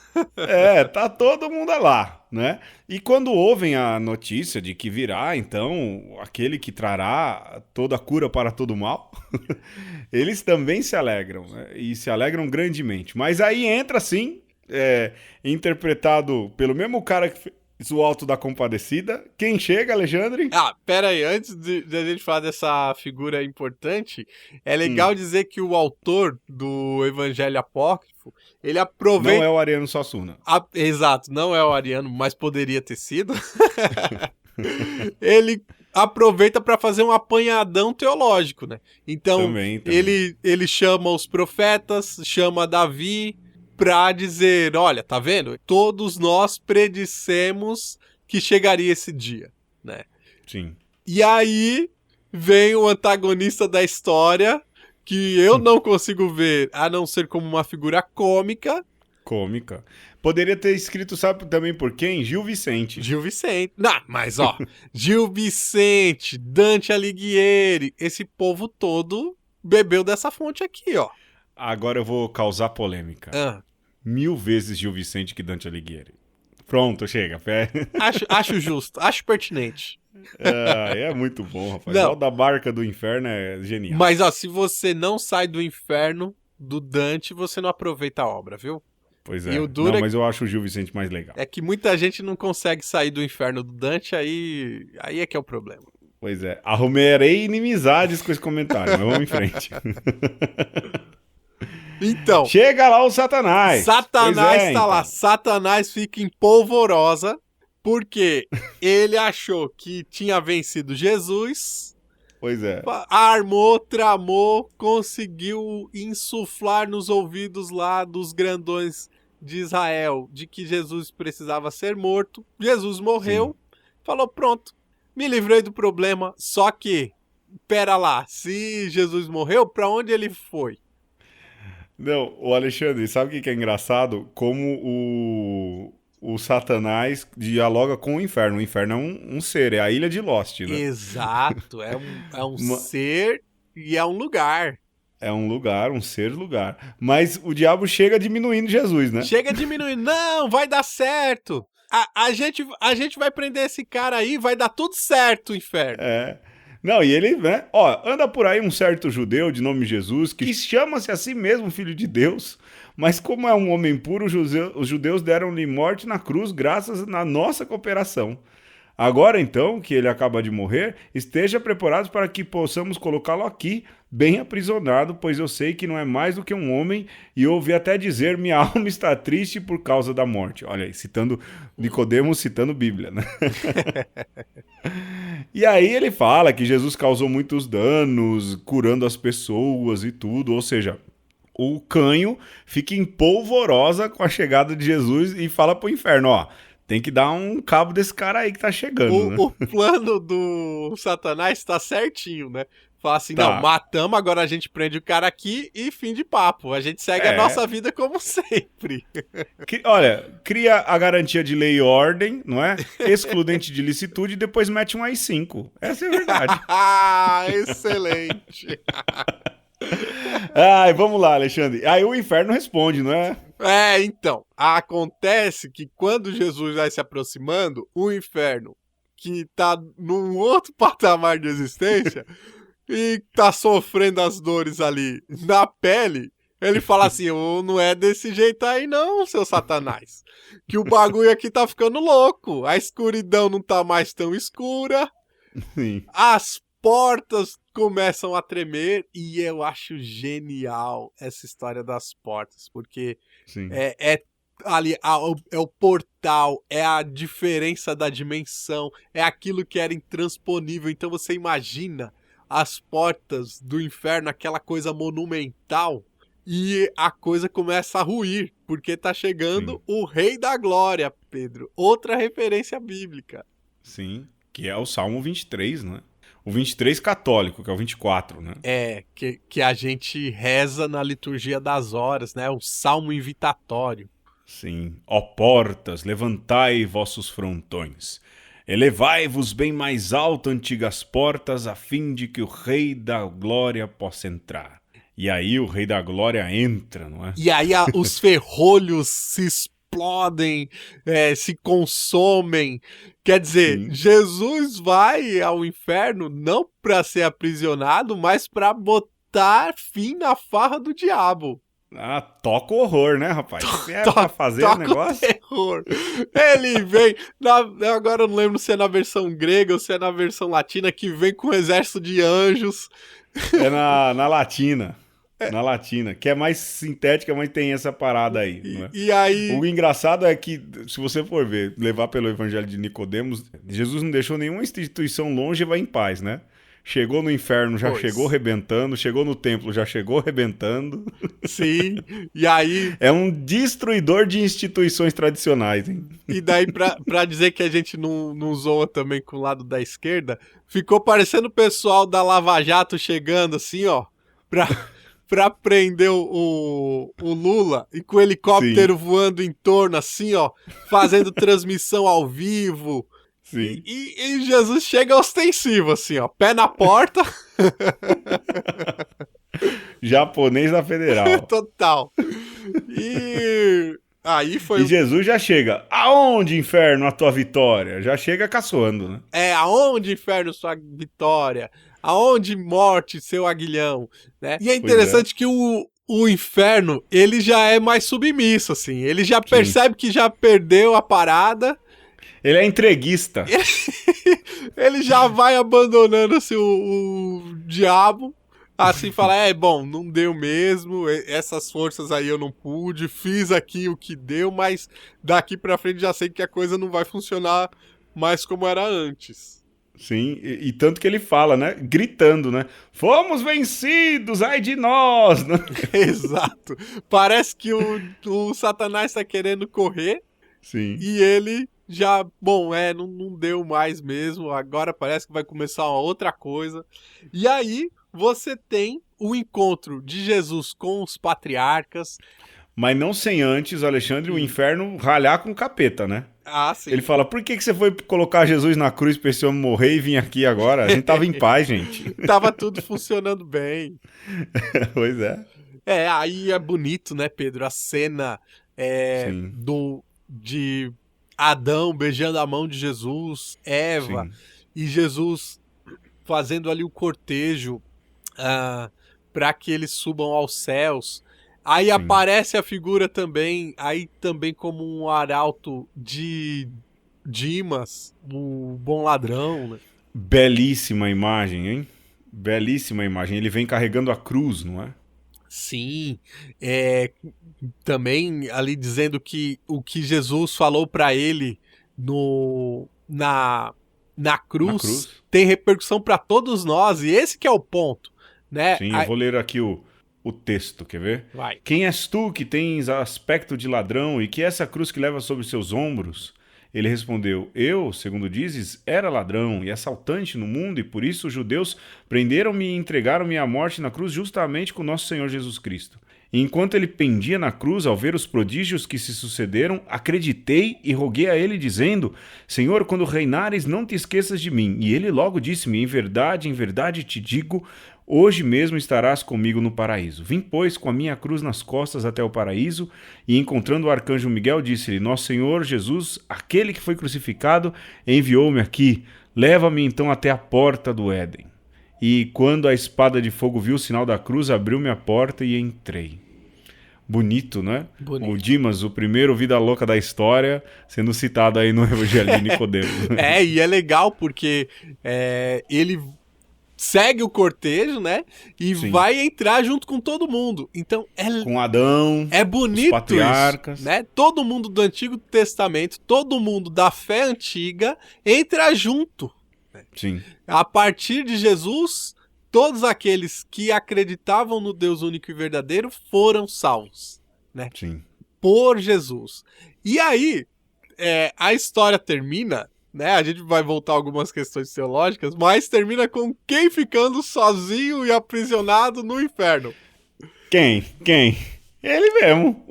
Tá todo mundo lá, né? E quando ouvem a notícia de que virá, então, aquele que trará toda a cura para todo o mal, eles também se alegram, né? E se alegram grandemente. Mas aí entra, sim, interpretado pelo mesmo cara que fez o Alto da Compadecida. Quem chega, Alexandre? Pera aí, antes de a gente falar dessa figura importante, é legal dizer que o autor do Evangelho Apócrifo, ele aproveita... Não é o Ariano Suassuna. Exato, não é o Ariano, mas poderia ter sido. Ele aproveita para fazer um apanhadão teológico, né? Então, Também. Ele chama os profetas, chama Davi, para dizer, olha, tá vendo? Todos nós predissemos que chegaria esse dia, né? Sim. E aí vem o antagonista da história, que eu não consigo ver, a não ser como uma figura cômica. Cômica. Poderia ter escrito, sabe também por quem? Gil Vicente. Gil Vicente. Não, mas ó, Gil Vicente, Dante Alighieri, esse povo todo bebeu dessa fonte aqui, ó. Agora eu vou causar polêmica. 1000 vezes Gil Vicente que Dante Alighieri. Pronto, chega. Acho justo, acho pertinente. É muito bom, rapaz. Não. O da Barca do Inferno é genial. Mas ó, se você não sai do inferno do Dante, você não aproveita a obra, viu? Pois E é. o duro Não, é mas eu acho o Gil Vicente mais legal. É que muita gente não consegue sair do inferno do Dante, aí é que é o problema. Pois é. Arrumarei inimizades com esse comentário, mas vamos em frente. Então, Chega lá o Satanás. Satanás Pois tá lá. Satanás fica em polvorosa porque ele achou que tinha vencido Jesus, Pois é. armou, tramou, conseguiu insuflar nos ouvidos lá dos grandões de Israel de que Jesus precisava ser morto. Jesus morreu, falou, pronto, me livrei do problema. Só que, pera lá, se Jesus morreu, pra onde ele foi? Não, o Alexandre, sabe o que é engraçado? Como o Satanás dialoga com o inferno. O inferno é um ser, é a ilha de Lost, né? Exato, é um ser e é um lugar. É um lugar, um ser-lugar. Mas o diabo chega diminuindo Jesus, né? Chega diminuindo. Não, vai dar certo. A gente vai prender esse cara aí, vai dar tudo certo, inferno. Não, e ele, né? Ó, anda por aí um certo judeu de nome Jesus, que chama-se a si mesmo filho de Deus, mas como é um homem puro, os judeus deram-lhe morte na cruz graças à nossa cooperação. Agora, então, que ele acaba de morrer, esteja preparado para que possamos colocá-lo aqui, bem aprisionado, pois eu sei que não é mais do que um homem, e ouvi até dizer, minha alma está triste por causa da morte. Olha aí, citando Nicodemos, citando Bíblia, né? E aí ele fala que Jesus causou muitos danos, curando as pessoas e tudo, ou seja, o canho fica em polvorosa com a chegada de Jesus e fala pro inferno, ó, tem que dar um cabo desse cara aí que tá chegando, né? O plano do Satanás tá certinho, né? Fala assim, Tá. não, matamos, agora a gente prende o cara aqui e fim de papo. A gente segue a nossa vida como sempre. Olha, cria a garantia de lei e ordem, não é? Excludente de licitude e depois mete um AI-5. Essa é a verdade. Ah, excelente. Ai, vamos lá, Alexandre. Aí o inferno responde, não é? Então, acontece que quando Jesus vai se aproximando, o inferno, que tá num outro patamar de existência e tá sofrendo as dores ali na pele, ele fala assim, não é desse jeito aí não, seu Satanás. Que o bagulho aqui tá ficando louco, a escuridão não tá mais tão escura, Sim. as portas começam a tremer e eu acho genial essa história das portas, porque Sim. ali é o portal, é a diferença da dimensão, é aquilo que era intransponível. Então você imagina as portas do inferno, aquela coisa monumental, e a coisa começa a ruir, porque tá chegando o Rei da Glória, Pedro. Outra referência bíblica. Sim, que é o Salmo 23, né? O 23 católico, que é o 24, né? Que a gente reza na liturgia das horas, né? O salmo invitatório. Sim. Ó portas, levantai vossos frontões. Elevai-vos bem mais alto, antigas portas, a fim de que o Rei da Glória possa entrar. E aí o Rei da Glória entra, não é? E aí os ferrolhos se explodem, se consomem. Quer dizer, Sim. Jesus vai ao inferno não para ser aprisionado, mas para botar fim na farra do diabo. Ah, toca o horror, né, rapaz? Pra fazer o negócio? Terror. Ele vem, agora eu não lembro se é na versão grega ou se é na versão latina, que vem com um exército de anjos. É na latina. Na latina, que é mais sintética, mas tem essa parada aí. Não é? E aí... O engraçado é que, se você for ver, levar pelo evangelho de Nicodemos, Jesus não deixou nenhuma instituição longeva em paz, né? Chegou no inferno, já chegou arrebentando. Chegou no templo, já chegou arrebentando. Sim, e aí... É um destruidor de instituições tradicionais, hein? E daí, pra dizer que a gente não zoa também com o lado da esquerda, ficou parecendo o pessoal da Lava Jato chegando assim, ó, pra prender o Lula e com o helicóptero voando em torno, assim, ó, fazendo transmissão ao vivo. Sim. E Jesus chega ostensivo, assim, ó, pé na porta. Japonês da Federal. Total. E aí foi... E Jesus já chega. Aonde, inferno, a tua vitória? Já chega caçoando, né? Aonde, inferno, sua vitória? Aonde, morte, seu aguilhão? Né? E é interessante que o inferno, ele já é mais submisso, assim. Ele já percebe que já perdeu a parada. Ele é entreguista. Ele já vai abandonando assim, o diabo. Assim, fala, bom, não deu mesmo, essas forças aí eu não pude, fiz aqui o que deu, mas daqui pra frente já sei que a coisa não vai funcionar mais como era antes. Sim, e tanto que ele fala, né? Gritando, né? Fomos vencidos, ai de nós! Exato. Parece que o Satanás tá querendo correr. Sim. E ele já, bom, não deu mais mesmo, agora parece que vai começar uma outra coisa. E aí você tem o encontro de Jesus com os patriarcas. Mas não sem antes, Alexandre, o inferno ralhar com o capeta, né? Ah, sim. Ele fala, por que você foi colocar Jesus na cruz pra esse homem morrer e vir aqui agora? A gente tava em paz, gente. Tava tudo funcionando bem. Pois é. Aí é bonito, né, Pedro? A cena de Adão beijando a mão de Jesus, Eva, Sim. e Jesus fazendo ali o cortejo para que eles subam aos céus. Aí aparece a figura também, aí também como um arauto de Dimas, o bom ladrão, né? Belíssima imagem, hein? Belíssima imagem. Ele vem carregando a cruz, não é? Sim, também ali dizendo que o que Jesus falou para ele na cruz tem repercussão para todos nós, e esse que é o ponto, né? Sim, eu vou ler aqui o texto, quer ver? Vai. Quem és tu que tens aspecto de ladrão e que essa cruz que leva sobre seus ombros? Ele respondeu: eu, segundo dizes, era ladrão e assaltante no mundo, e por isso os judeus prenderam-me e entregaram-me à morte na cruz justamente com nosso Senhor Jesus Cristo. E enquanto ele pendia na cruz, ao ver os prodígios que se sucederam, acreditei e roguei a ele, dizendo: Senhor, quando reinares, não te esqueças de mim. E ele logo disse-me: em verdade te digo, hoje mesmo estarás comigo no paraíso. Vim, pois, com a minha cruz nas costas até o paraíso, e encontrando o arcanjo Miguel, disse-lhe: Nosso Senhor Jesus, aquele que foi crucificado, enviou-me aqui. Leva-me então até a porta do Éden. E quando a espada de fogo viu o sinal da cruz, abriu-me a porta e entrei. Bonito, né? Bonito. O Dimas, o primeiro vida louca da história, sendo citado aí no Evangelho de Nicodemo. E é legal porque ele segue o cortejo, né? E Sim. vai entrar junto com todo mundo. Então Com Adão, é bonito os patriarcas. isso, né? Todo mundo do Antigo Testamento, todo mundo da fé antiga entra junto. Sim. A partir de Jesus, todos aqueles que acreditavam no Deus único e verdadeiro foram salvos, né? Sim. Por Jesus. E aí, a história termina, né? A gente vai voltar a algumas questões teológicas, mas termina com quem ficando sozinho e aprisionado no inferno? Quem? Ele mesmo,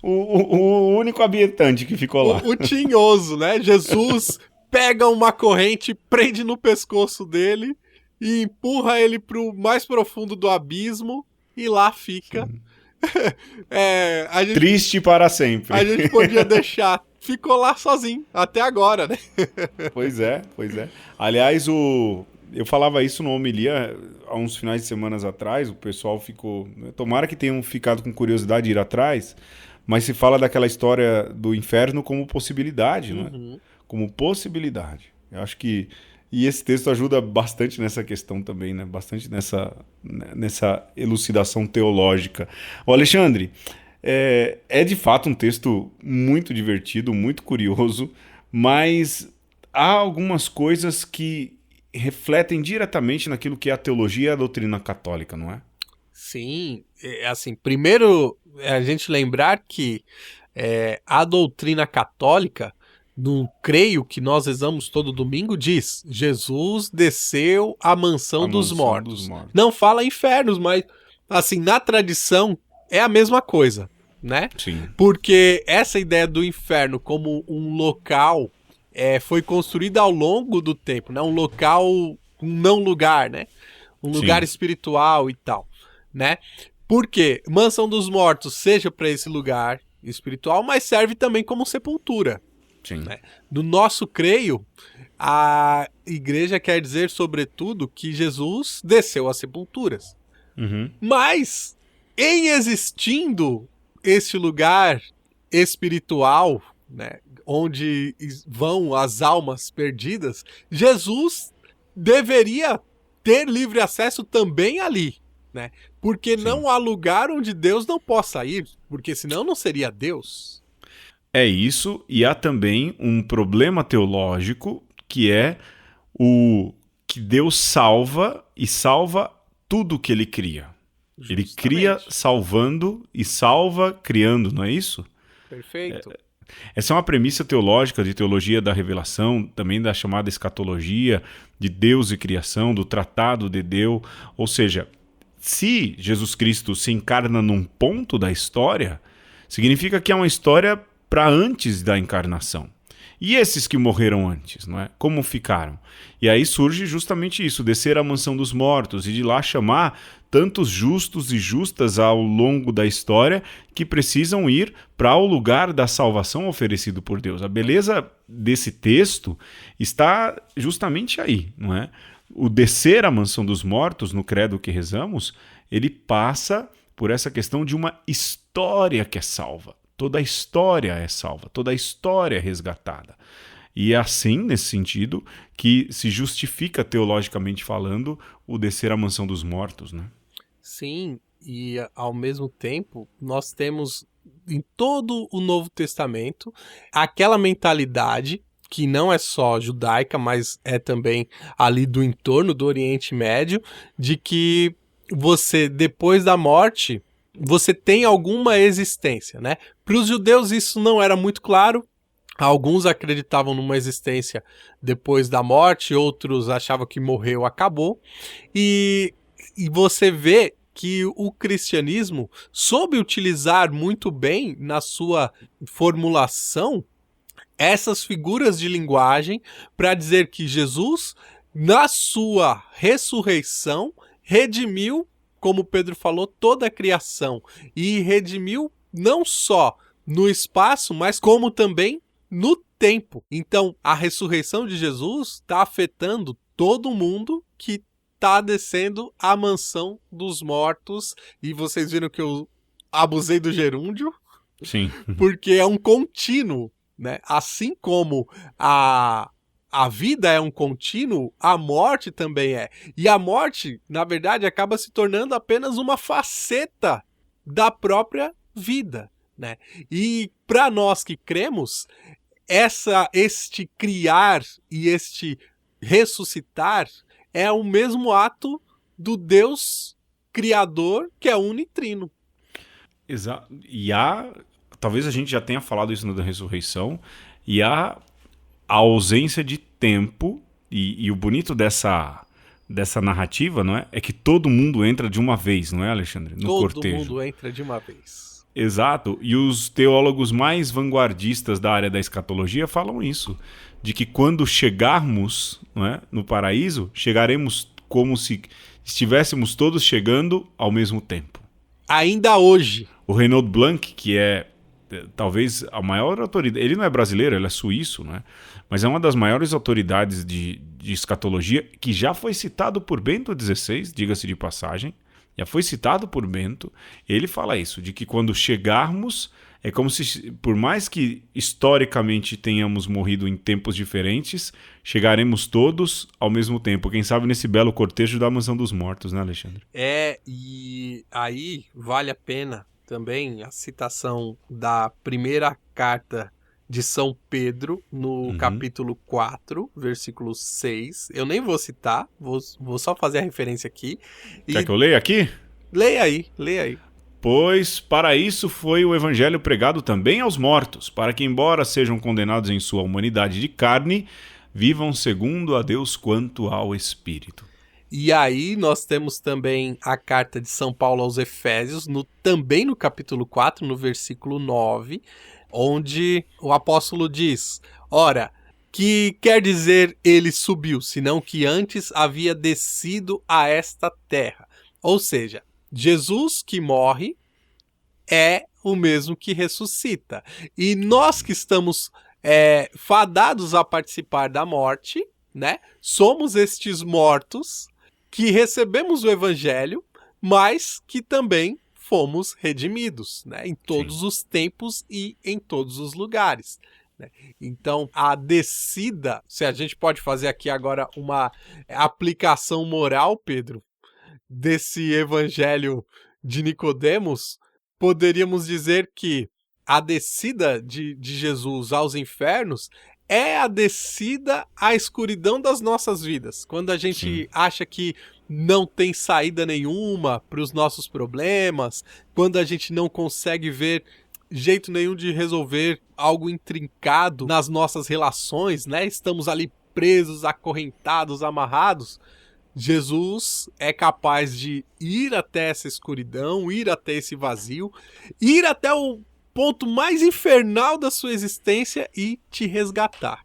o único habitante que ficou lá. O tinhoso, né? Jesus pega uma corrente, prende no pescoço dele e empurra ele pro mais profundo do abismo e lá fica. Triste para sempre. A gente podia deixar. Ficou lá sozinho, até agora, né? Pois é. Aliás, eu falava isso no homilia há uns finais de semana atrás, o pessoal ficou... Tomara que tenham ficado com curiosidade de ir atrás, mas se fala daquela história do inferno como possibilidade, não é? Como possibilidade. Eu acho que... E esse texto ajuda bastante nessa questão também, né? Bastante nessa elucidação teológica. Ô Alexandre, é de fato um texto muito divertido, muito curioso, mas há algumas coisas que refletem diretamente naquilo que é a teologia e a doutrina católica, não é? Sim, assim, primeiro a gente lembrar que a doutrina católica, no creio que nós rezamos todo domingo, diz: Jesus desceu à mansão dos mortos. Não fala infernos, mas assim, na tradição é a mesma coisa, né? Sim. Porque essa ideia do inferno como um local foi construída ao longo do tempo, né? Um local, um não lugar, né? Um lugar espiritual e tal, né? Porque mansão dos mortos seja para esse lugar espiritual, mas serve também como sepultura. Sim. Né? No nosso creio, a igreja quer dizer, sobretudo, que Jesus desceu às sepulturas. Mas, em existindo esse lugar espiritual, né, onde vão as almas perdidas, Jesus deveria ter livre acesso também ali, né? Porque não há lugar onde Deus não possa ir, porque senão não seria Deus. É isso, e há também um problema teológico, que é o que Deus salva e salva tudo que ele cria. Justamente. Ele cria salvando e salva criando, não é isso? Perfeito. Essa é uma premissa teológica de teologia da revelação, também da chamada escatologia, de Deus e criação, do tratado de Deus. Ou seja, se Jesus Cristo se encarna num ponto da história, significa que é uma história para antes da encarnação. E esses que morreram antes, não é? Como ficaram? E aí surge justamente isso, descer à mansão dos mortos e de lá chamar tantos justos e justas ao longo da história que precisam ir para o lugar da salvação oferecido por Deus. A beleza desse texto está justamente aí, não é? O descer à mansão dos mortos, no credo que rezamos, ele passa por essa questão de uma história que é salva. Toda a história é salva, toda a história é resgatada. E é assim, nesse sentido, que se justifica, teologicamente falando, o descer à mansão dos mortos, né? Sim, e ao mesmo tempo, nós temos em todo o Novo Testamento aquela mentalidade que não é só judaica, mas é também ali do entorno do Oriente Médio, de que você, depois da morte, você tem alguma existência, né? Para os judeus isso não era muito claro, Alguns acreditavam numa existência depois da morte, outros achavam que morreu, acabou. E você vê que o cristianismo soube utilizar muito bem na sua formulação essas figuras de linguagem para dizer que Jesus, na sua ressurreição, redimiu, como Pedro falou, toda a criação. E redimiu não só no espaço, mas como também no tempo. Então, a ressurreição de Jesus está afetando todo mundo que está descendo à mansão dos mortos. E vocês viram que eu abusei do gerúndio? Sim. Porque é um contínuo, né? Assim como a vida é um contínuo, a morte também é. E a morte, na verdade, acaba se tornando apenas uma faceta da própria vida, né? E para nós que cremos, este criar e este ressuscitar é o mesmo ato do Deus Criador, que é unitrino. Exato. E talvez a gente já tenha falado isso na ressurreição, e a ausência de tempo, e o bonito dessa narrativa, não é? É que todo mundo entra de uma vez, não é, Alexandre? No cortejo. Todo mundo entra de uma vez. Exato, e os teólogos mais vanguardistas da área da escatologia falam isso, de que quando chegarmos, não é, no paraíso, chegaremos como se estivéssemos todos chegando ao mesmo tempo. Ainda hoje. O Reinhold Blanc, que é talvez a maior autoridade, ele não é brasileiro, ele é suíço, não é? Mas é uma das maiores autoridades de escatologia, que já foi citado por Bento XVI, diga-se de passagem, já foi citado por Bento. Ele fala isso, de que quando chegarmos, é como se, por mais que historicamente tenhamos morrido em tempos diferentes, chegaremos todos ao mesmo tempo. Quem sabe nesse belo cortejo da mansão dos mortos, né, Alexandre? E aí vale a pena também a citação da primeira carta de São Pedro, no capítulo 4, versículo 6. Eu nem vou citar, vou só fazer a referência aqui. Quer que eu leia aqui? Leia aí. Pois para isso foi o evangelho pregado também aos mortos, para que, embora sejam condenados em sua humanidade de carne, vivam segundo a Deus quanto ao Espírito. E aí nós temos também a carta de São Paulo aos Efésios, também no capítulo 4, no versículo 9, onde o apóstolo diz: ora, que quer dizer ele subiu, senão que antes havia descido a esta terra. Ou seja, Jesus que morre é o mesmo que ressuscita. E nós que estamos fadados a participar da morte, né, somos estes mortos que recebemos o evangelho, mas que também fomos redimidos, né, em todos os tempos e em todos os lugares. Né? Então, a descida, se a gente pode fazer aqui agora uma aplicação moral, Pedro, desse evangelho de Nicodemos, poderíamos dizer que a descida de Jesus aos infernos é a descida à escuridão das nossas vidas. Quando a gente acha que não tem saída nenhuma para os nossos problemas, quando a gente não consegue ver jeito nenhum de resolver algo intrincado nas nossas relações, né? Estamos ali presos, acorrentados, amarrados. Jesus é capaz de ir até essa escuridão, ir até esse vazio, ir até o ponto mais infernal da sua existência e te resgatar.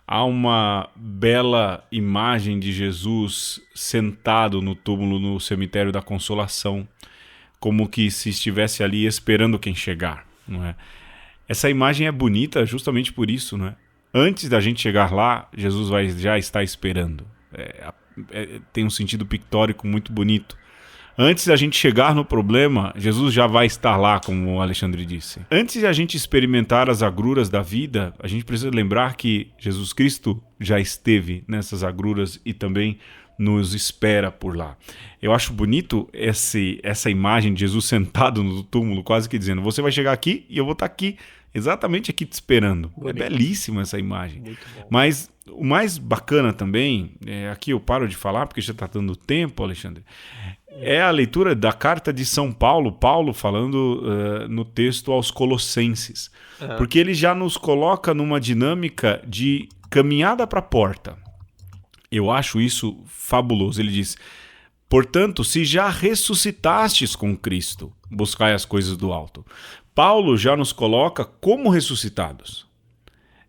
Há uma bela imagem de Jesus sentado no túmulo no cemitério da Consolação, como que se estivesse ali esperando quem chegar, não é? Essa imagem é bonita justamente por isso, não é? Antes da gente chegar lá, Jesus já estar esperando. Tem um sentido pictórico muito bonito. Antes da gente chegar no problema, Jesus já vai estar lá, como o Alexandre disse. Antes de a gente experimentar as agruras da vida, a gente precisa lembrar que Jesus Cristo já esteve nessas agruras e também nos espera por lá. Eu acho bonito essa imagem de Jesus sentado no túmulo, quase que dizendo: você vai chegar aqui e eu vou estar aqui, exatamente aqui te esperando. Bonito. É belíssima essa imagem. Mas o mais bacana também, aqui eu paro de falar porque já está dando tempo, Alexandre, é a leitura da carta de São Paulo, Paulo falando no texto aos Colossenses. Porque ele já nos coloca numa dinâmica de caminhada para a porta. Eu acho isso fabuloso. Ele diz: portanto, se já ressuscitastes com Cristo, buscai as coisas do alto. Paulo já nos coloca como ressuscitados.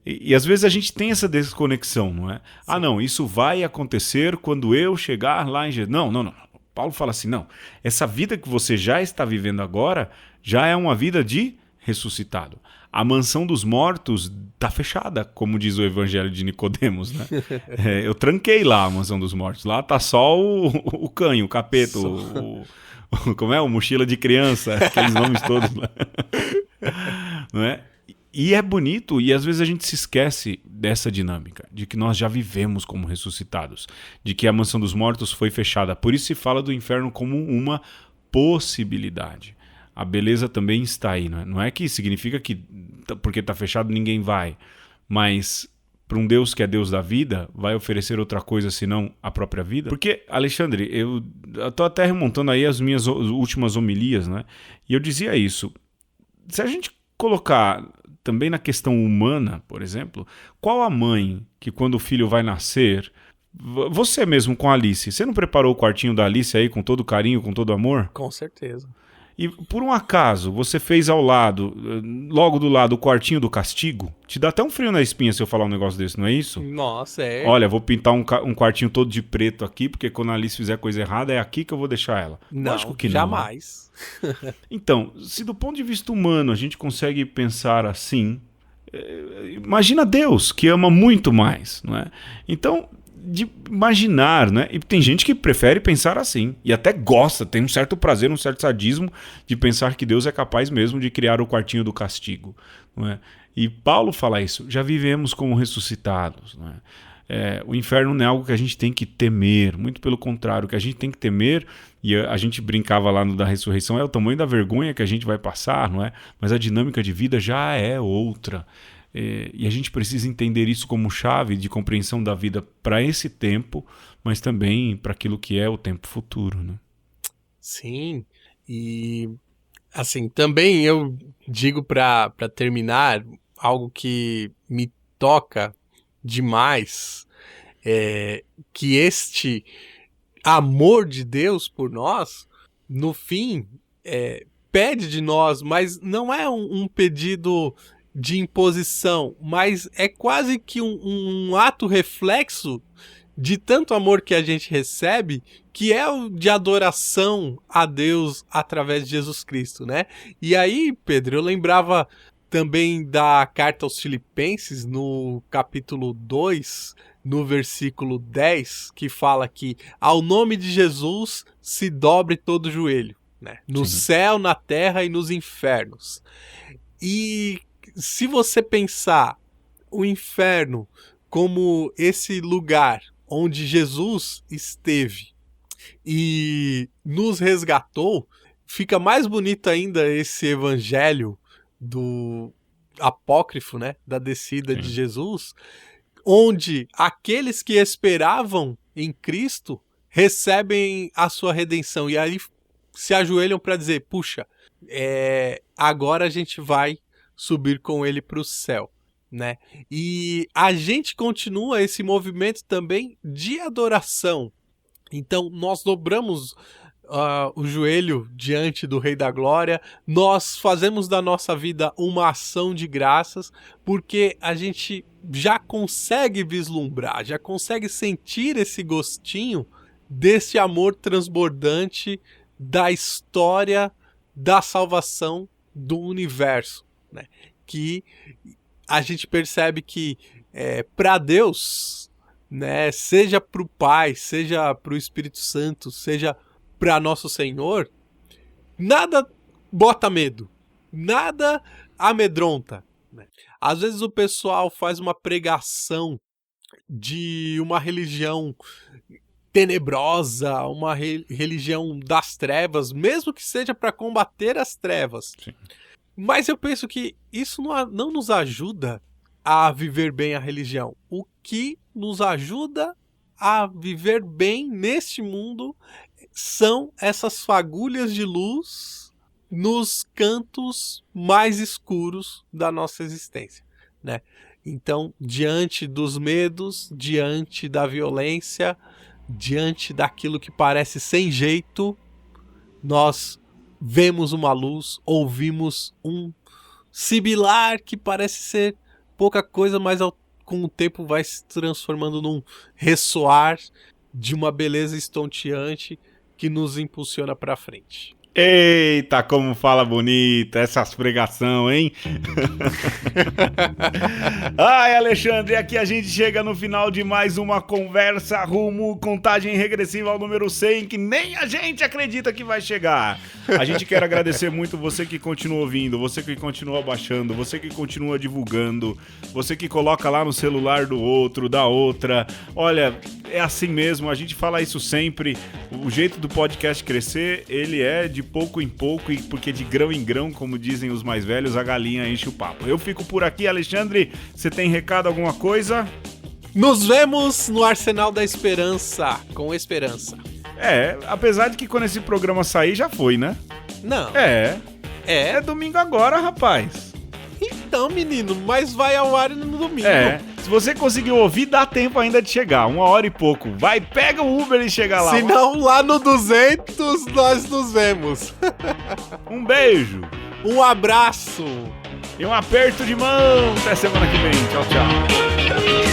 E às vezes a gente tem essa desconexão, não é? Sim. Ah, não, isso vai acontecer quando eu chegar lá em Jesus. Não. Paulo fala assim, não, essa vida que você já está vivendo agora já é uma vida de ressuscitado. A mansão dos mortos está fechada, como diz o Evangelho de Nicodemos, né? Eu tranquei lá a mansão dos mortos. Lá está só o canho, o capeta, como é? O mochila de criança, aqueles nomes todos lá. Não é? E é bonito, e às vezes a gente se esquece dessa dinâmica, de que nós já vivemos como ressuscitados, de que a mansão dos mortos foi fechada. Por isso se fala do inferno como uma possibilidade. A beleza também está aí, não é? Não é que significa que porque está fechado ninguém vai, mas para um Deus que é Deus da vida, vai oferecer outra coisa senão a própria vida? Porque, Alexandre, eu estou até remontando aí as minhas últimas homilias, né? E eu dizia isso. Se a gente colocar também na questão humana, por exemplo, qual a mãe que quando o filho vai nascer, você mesmo com a Alice, você não preparou o quartinho da Alice aí com todo carinho, com todo amor? Com certeza. E por um acaso você fez ao lado, logo do lado, o quartinho do castigo? Te dá até um frio na espinha se eu falar um negócio desse, não é isso? Nossa, é. Olha, vou pintar um quartinho todo de preto aqui, porque quando a Alice fizer coisa errada, é aqui que eu vou deixar ela. Não, lógico que jamais. Não. Então, se do ponto de vista humano a gente consegue pensar assim, imagina Deus, que ama muito mais, não é? Então, de imaginar, né? E tem gente que prefere pensar assim, e até gosta, tem um certo prazer, um certo sadismo de pensar que Deus é capaz mesmo de criar o quartinho do castigo, não é? E Paulo fala isso, já vivemos como ressuscitados, não é? O inferno não é algo que a gente tem que temer, muito pelo contrário, o que a gente tem que temer, e a gente brincava lá no da ressurreição, é o tamanho da vergonha que a gente vai passar, não é? Mas a dinâmica de vida já é outra. E a gente precisa entender isso como chave de compreensão da vida para esse tempo, mas também para aquilo que é o tempo futuro, né? Sim, e assim, também eu digo para terminar algo que me toca demais, que este amor de Deus por nós, no fim, pede de nós, mas não é um pedido de imposição, mas é quase que um ato reflexo de tanto amor que a gente recebe, que é o de adoração a Deus através de Jesus Cristo, né? E aí, Pedro, eu lembrava também da carta aos Filipenses, no capítulo 2, no versículo 10, que fala que ao nome de Jesus se dobre todo o joelho, né? No céu, na terra e nos infernos. E se você pensar o inferno como esse lugar onde Jesus esteve e nos resgatou, fica mais bonito ainda esse evangelho do apócrifo, né, da descida de Jesus, onde aqueles que esperavam em Cristo recebem a sua redenção e aí se ajoelham para dizer, puxa, agora a gente vai subir com ele para o céu, né? E a gente continua esse movimento também de adoração. Então nós dobramos o joelho diante do Rei da Glória, nós fazemos da nossa vida uma ação de graças, porque a gente já consegue vislumbrar, já consegue sentir esse gostinho desse amor transbordante da história da salvação do universo, né? Que a gente percebe que para Deus, né, seja para o Pai, seja para o Espírito Santo, seja para nosso Senhor, nada bota medo, nada amedronta, né? Às vezes o pessoal faz uma pregação de uma religião tenebrosa, uma religião das trevas, mesmo que seja para combater as trevas. Sim. Mas eu penso que isso não nos ajuda a viver bem a religião. O que nos ajuda a viver bem neste mundo são essas fagulhas de luz nos cantos mais escuros da nossa existência, né? Então, diante dos medos, diante da violência, diante daquilo que parece sem jeito, nós vemos uma luz, ouvimos um sibilar que parece ser pouca coisa, mas com o tempo vai se transformando num ressoar de uma beleza estonteante que nos impulsiona para frente. Eita, como fala bonita, essas pregação, hein? Ai, Alexandre, aqui a gente chega no final de mais uma conversa rumo contagem regressiva ao número 100, que nem a gente acredita que vai chegar. A gente quer agradecer muito você que continua ouvindo, você que continua baixando, você que continua divulgando, você que coloca lá no celular do outro, da outra. Olha, é assim mesmo, a gente fala isso sempre. O jeito do podcast crescer, ele é de pouco em pouco, e porque de grão em grão, como dizem os mais velhos, a galinha enche o papo. Eu fico por aqui, Alexandre. Você tem recado, alguma coisa? Nos vemos no Arsenal da Esperança, com esperança. Apesar de que quando esse programa sair, já foi, né? Não. É domingo agora, rapaz. Então, menino, mas vai ao ar no domingo. Se você conseguiu ouvir, dá tempo ainda de chegar, 1 hora e pouco. Vai, pega o Uber e chega lá. Se não, lá no 200 nós nos vemos. Um beijo. Um abraço. E um aperto de mão. Até semana que vem. Tchau, tchau.